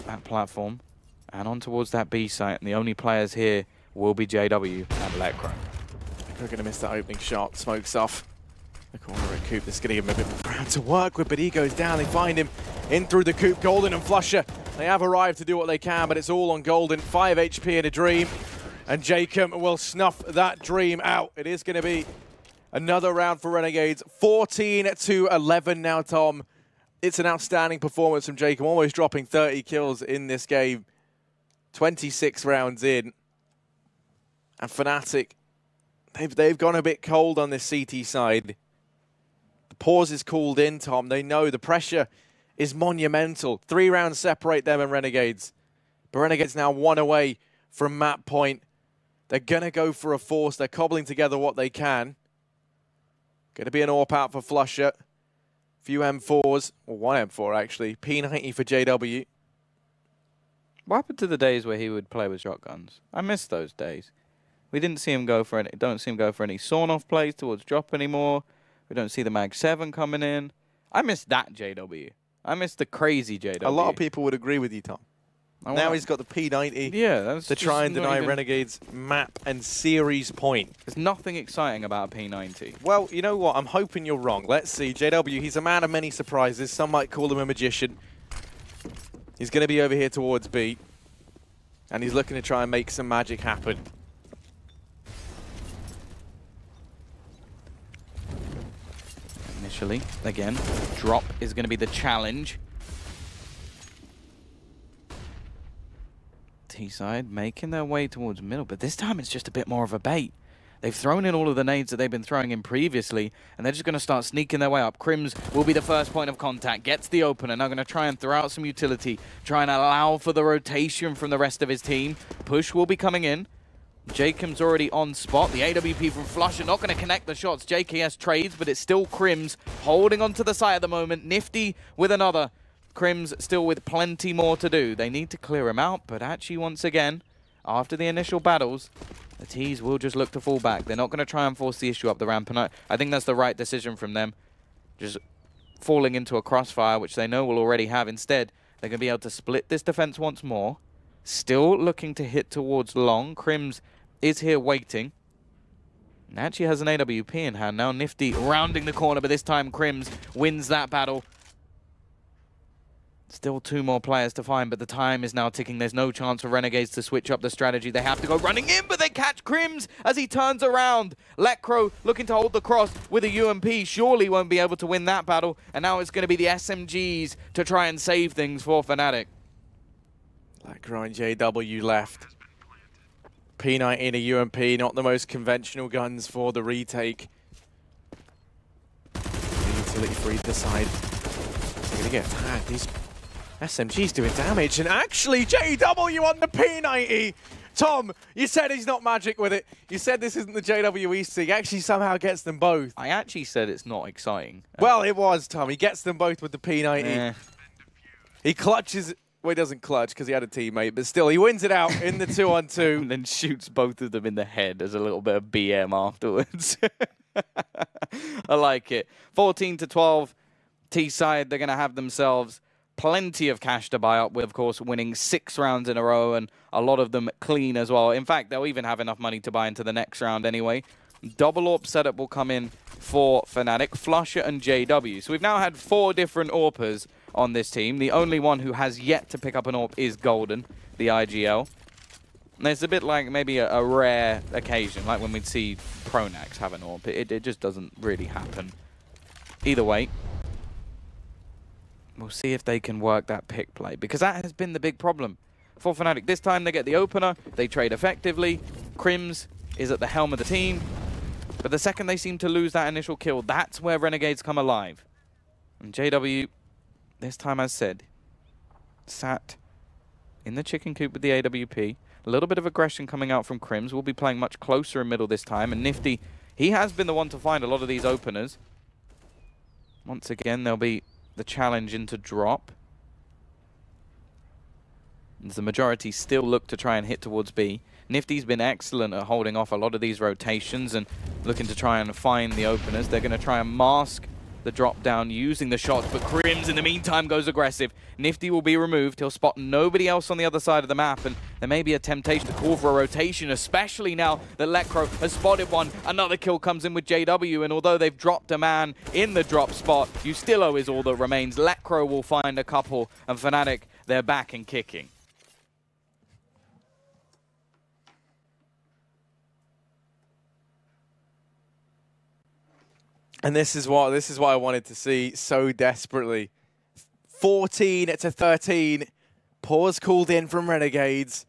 that platform and on towards that B site. And the only players here will be JW and Lekra. They're going to miss that opening shot. Smoke's off. The corner at Coop. This is going to give him a bit more ground to work with, but he goes down. They find him in through the Coop. Golden and Flusher, they have arrived to do what they can, but it's all on Golden. 5 HP in a dream. And Jacob will snuff that dream out. It is going to be another round for Renegades. 14-11 now, Tom. It's an outstanding performance from Jacob, almost dropping 30 kills in this game. 26 rounds in. And Fnatic, they've gone a bit cold on this CT side. The pause is called in, Tom. They know the pressure is monumental. 3 rounds separate them and Renegades. But Renegades now 1 away from map point. They're going to go for a force. They're cobbling together what they can. Going to be an AWP out for Flusher. Few M4s. Well, 1 M4, actually. P90 for JW. What happened to the days where he would play with shotguns? I miss those days. We didn't see him go for any, don't see him go for any sawn-off plays towards drop anymore. We don't see the Mag 7 coming in. I miss that JW. I miss the crazy JW. A lot of people would agree with you, Tom. Now he's got the P90 to try and deny Renegades map and series point. There's nothing exciting about a P90. Well, you know what? I'm hoping you're wrong. Let's see. JW, he's a man of many surprises. Some might call him a magician. He's going to be over here towards B. And he's looking to try and make some magic happen. Initially, again, drop is going to be the challenge. T-side making their way towards middle, but this time it's just a bit more of a bait. They've thrown in all of the nades that they've been throwing in previously, and they're just going to start sneaking their way up. Crims will be the first point of contact, gets the opener, now going to try and throw out some utility, try and allow for the rotation from the rest of his team. Push will be coming in. Jacob's already on spot. The AWP from Flusher not going to connect the shots. JKS trades, but it's still Crims holding on to the site at the moment. Nifty with another. Crims still with plenty more to do. They need to clear him out, but actually once again, after the initial battles, the T's will just look to fall back. They're not going to try and force the issue up the ramp, and I think that's the right decision from them. Just falling into a crossfire, which they know will already have. Instead, they're going to be able to split this defense once more. Still looking to hit towards long. Crims is here waiting. And actually has an AWP in hand now. Nifty rounding the corner, but this time Crims wins that battle. Still 2 more players to find, but the time is now ticking. There's no chance for Renegades to switch up the strategy. They have to go running in, but they catch Crims as he turns around. Lekro looking to hold the cross with a UMP. Surely won't be able to win that battle. And now it's going to be the SMGs to try and save things for Fnatic. Lekro and JW left. P90 and a UMP, not the most conventional guns for the retake. The utility for either side. They're going to get tagged. These SMG's doing damage, and actually JW on the P90. Tom, you said he's not magic with it. You said this isn't the JW East. He actually somehow gets them both. I actually said it's not exciting. Well, it was, Tom. He gets them both with the P90. He clutches. Well, he doesn't clutch because he had a teammate, but still, he wins it out in the 2-on-2. And then shoots both of them in the head as a little bit of BM afterwards. I like it. 14-12, T-side, they're going to have themselves plenty of cash to buy up with, of course, winning 6 rounds in a row, and a lot of them clean as well. In fact, they'll even have enough money to buy into the next round anyway. Double AWP setup will come in for Fnatic, Flusher, and JW. So we've now had 4 different AWPers on this team. The only one who has yet to pick up an AWP is Golden, the IGL. And it's a bit like maybe a rare occasion, like when we'd see Pronax have an AWP. It just doesn't really happen. Either way, we'll see if they can work that pick play, because that has been the big problem for Fnatic. This time they get the opener, they trade effectively. Crims is at the helm of the team, but the second they seem to lose that initial kill, that's where Renegades come alive. And JW, this time, as said, sat in the chicken coop with the AWP. A little bit of aggression coming out from Crims. We'll be playing much closer in middle this time, and Nifty, he has been the one to find a lot of these openers. Once again, there'll be the challenge into drop. As the majority still look to try and hit towards B. Nifty's been excellent at holding off a lot of these rotations and looking to try and find the openers. They're going to try and mask the drop down using the shots, but Crims in the meantime goes aggressive. Nifty will be removed. He'll spot nobody else on the other side of the map, and there may be a temptation to call for a rotation, especially now that Lekro has spotted one. Another kill comes in with JW, and although they've dropped a man in the drop spot, Ustilo is all that remains. Lekro will find a couple, and Fnatic, they're back and kicking. And this is what I wanted to see so desperately. 14-13. Pause called in from Renegades.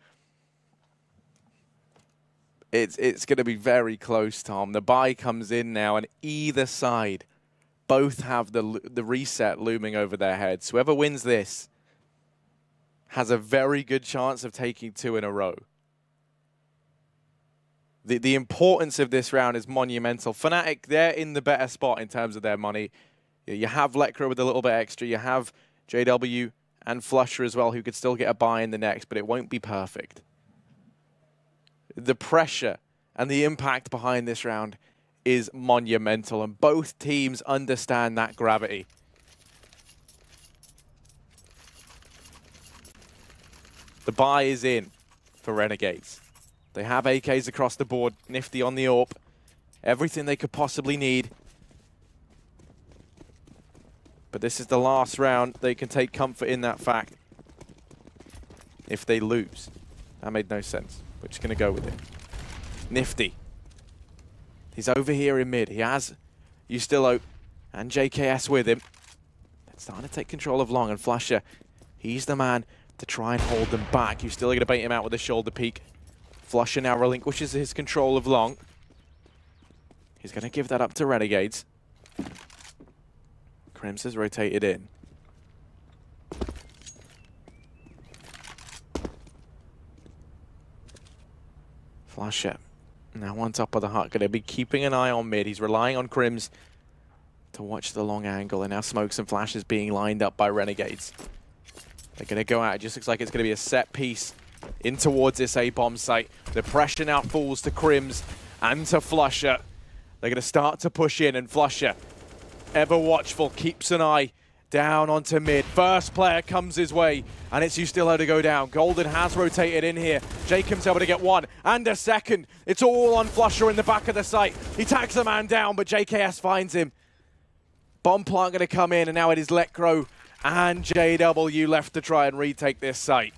It's going to be very close, Tom. The buy comes in now, and either side both have the reset looming over their heads. Whoever wins this has a very good chance of taking 2 in a row. The importance of this round is monumental. Fnatic, they're in the better spot in terms of their money. You have Lekro with a little bit extra. You have JW and Flusher as well, who could still get a buy in the next, but it won't be perfect. The pressure and the impact behind this round is monumental, and both teams understand that gravity. The buy is in for Renegades. They have AKs across the board, Nifty on the AWP, everything they could possibly need. But this is the last round. They can take comfort in that fact. If they lose, that made no sense. We're just going to go with it. Nifty. He's over here in mid. He has Ustilo and JKS with him. They're starting to take control of Long, and Flusher, he's the man to try and hold them back. You're still going to bait him out with a shoulder peek. Flusher now relinquishes his control of Long. He's going to give that up to Renegades. Crims has rotated in. Flusher now on top of the hut. Going to be keeping an eye on mid. He's relying on Crims to watch the long angle. And now smokes and flashes being lined up by Renegades. They're going to go out. It just looks like it's going to be a set piece in towards this A-bomb site. The pressure now falls to Crims and to Flusher. They're going to start to push in, and Flusher, ever watchful, keeps an eye down onto mid. First player comes his way, and it's Ustilo to go down. Golden has rotated in here. Jacob's able to get one and a second. It's all on Flusher in the back of the site. He tags the man down, but JKS finds him. Bomb plant going to come in, and now it is Lekro and JW left to try and retake this site.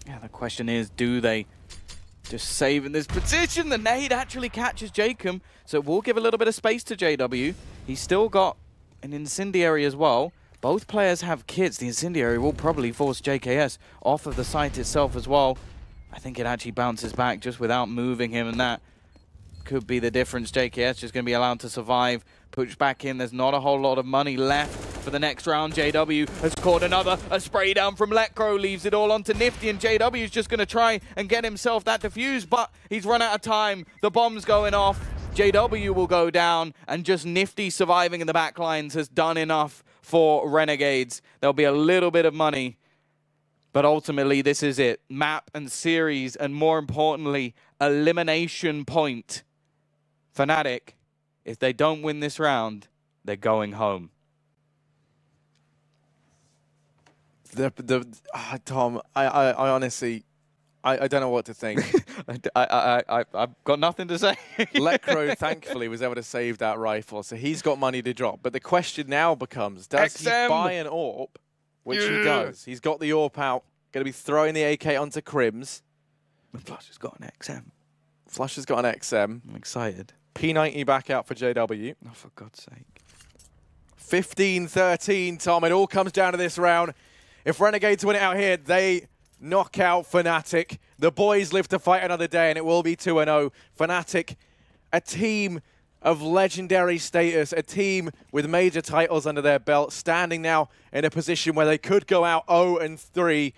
Yeah, the question is, do they just save in this position? The nade actually catches Jacob, so it will give a little bit of space to JW. He's still got an incendiary as well. Both players have kits. The Incendiary will probably force JKS off of the site itself as well. I think it actually bounces back just without moving him, and that could be the difference. JKS just going to be allowed to survive, push back in. There's not a whole lot of money left for the next round. JW has caught a spray down from Letcrow, leaves it all onto Nifty, and JW is just going to try and get himself that defuse, but he's run out of time. The bomb's going off. JW will go down, and just Nifty surviving in the back lines has done enough for Renegades. There'll be a little bit of money, but ultimately this is it. Map and series, and more importantly, elimination point. Fnatic, if they don't win this round, they're going home. Tom, I honestly, I don't know what to think. I've got nothing to say. Letcrow, thankfully, was able to save that rifle, so he's got money to drop. But the question now becomes, does he buy an AWP? Which he does. He's got the AWP out, going to be throwing the AK onto Crims. Flush has got an XM. Flush has got an XM. I'm excited. P90 back out for JW. Oh, for God's sake. 15-13, Tom. It all comes down to this round. If Renegades win it out here, they knock out Fnatic. The boys live to fight another day, and it will be 2-0. Fnatic, a team of legendary status, a team with major titles under their belt, standing now in a position where they could go out 0-3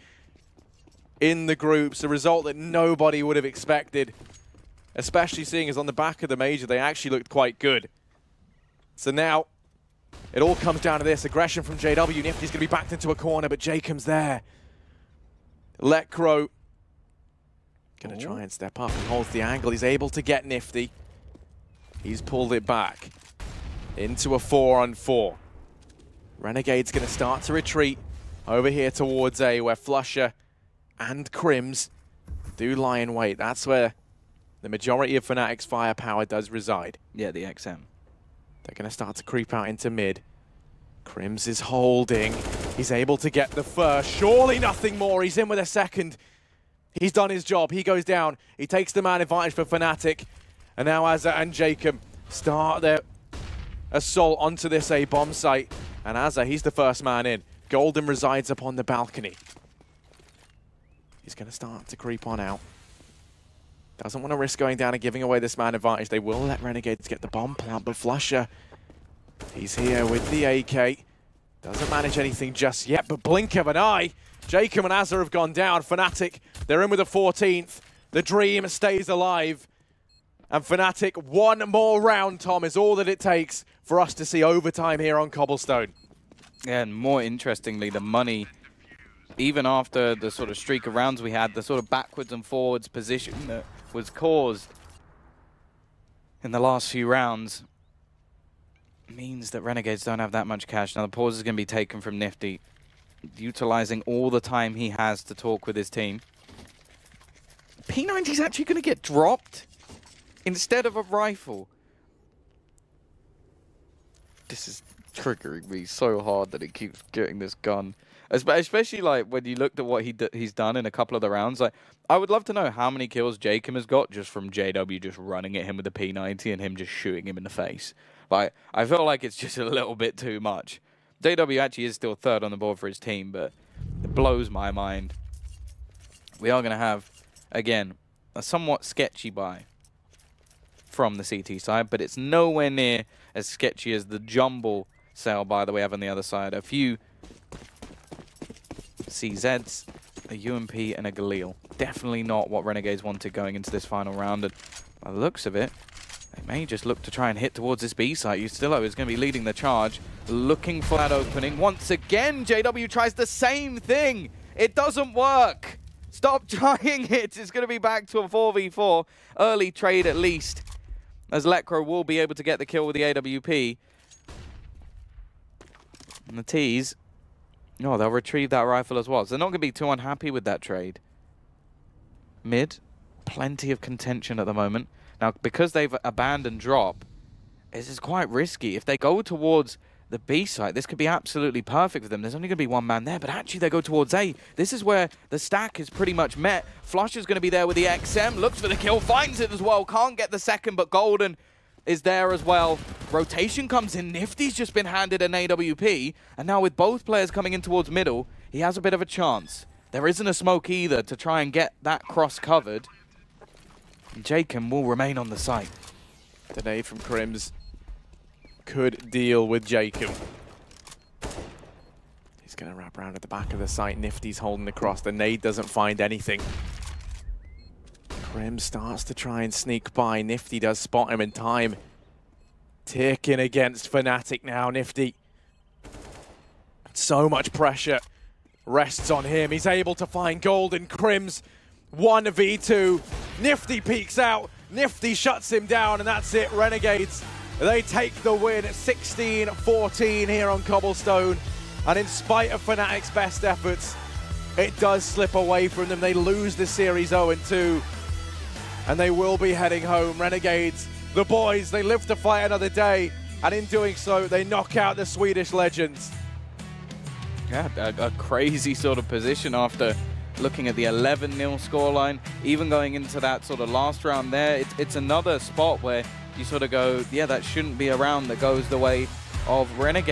in the groups, a result that nobody would have expected, especially seeing as on the back of the major, they actually looked quite good. So now, it all comes down to this. Aggression from JW. Nifty's going to be backed into a corner, but Jacob's there. Letcrow going to try and step up and holds the angle. He's able to get Nifty. He's pulled it back into a 4-on-4. Renegade's going to start to retreat over here towards A, where Flusher and Crims do lie in wait. That's where the majority of Fnatic's firepower does reside. Yeah, the XM. They're going to start to creep out into mid. Crims is holding. He's able to get the first. Surely nothing more. He's in with a second. He's done his job. He goes down. He takes the man advantage for Fnatic. And now Azza and Jacob start their assault onto this A bomb site. And Azza, he's the first man in. Golden resides upon the balcony. He's going to start to creep on out. Doesn't want to risk going down and giving away this man advantage. They will let Renegades get the bomb plant, but Flusher, he's here with the AK. Doesn't manage anything just yet, but blink of an eye. Jacob and Azza have gone down. Fnatic, they're in with the 14th. The dream stays alive. And Fnatic, one more round, Tom, is all that it takes for us to see overtime here on Cobblestone. Yeah, and more interestingly, the money, even after the sort of streak of rounds we had, the sort of backwards and forwards position that was caused in the last few rounds means that Renegades don't have that much cash. Now the pause is going to be taken from Nifty, utilizing all the time he has to talk with his team. P90's actually going to get dropped instead of a rifle. This is triggering me so hard that it keeps getting this gun. Especially like when you looked at what he's done in a couple of the rounds. Like, I would love to know how many kills Jacob has got just from JW just running at him with the P90 and him just shooting him in the face. Like, I feel like it's just a little bit too much. JW actually is still third on the board for his team, but it blows my mind. We are going to have, again, a somewhat sketchy buy from the CT side, but it's nowhere near as sketchy as the jumble sale buy that we have on the other side. A few CZs, a UMP, and a Galil. Definitely not what Renegades wanted going into this final round, and by the looks of it, they may just look to try and hit towards this B site. Ustillo is going to be leading the charge, looking for that opening. Once again, JW tries the same thing. It doesn't work. Stop trying it. It's going to be back to a 4v4. Early trade at least, as Letcrow will be able to get the kill with the AWP. And the T's, no, they'll retrieve that rifle as well. So they're not going to be too unhappy with that trade. Mid, plenty of contention at the moment. Now, because they've abandoned drop, this is quite risky. If they go towards the B site, this could be absolutely perfect for them. There's only going to be one man there, but actually they go towards A. This is where the stack is pretty much met. Flush is going to be there with the XM, looks for the kill, finds it as well, can't get the second, but Golden is there as well. Rotation comes in. Nifty's just been handed an AWP, and now with both players coming in towards middle, he has a bit of a chance. There isn't a smoke either to try and get that cross covered. And Jacob will remain on the site. The nade from Crims could deal with Jacob. He's going to wrap around at the back of the site. Nifty's holding the cross. The nade doesn't find anything. Crims starts to try and sneak by. Nifty does spot him in time. Ticking against Fnatic now. Nifty. So much pressure rests on him. He's able to find Golden. Crims 1v2. Nifty peeks out. Nifty shuts him down, and that's it. Renegades, they take the win at 16-14 here on Cobblestone. And in spite of Fnatic's best efforts, it does slip away from them. They lose the series 0-2. And they will be heading home. Renegades, the boys, they live to fight another day. And in doing so, they knock out the Swedish legends. Yeah, a crazy sort of position after looking at the 11-0 scoreline. Even going into that sort of last round there, it's another spot where you sort of go, yeah, that shouldn't be a round that goes the way of Renegades.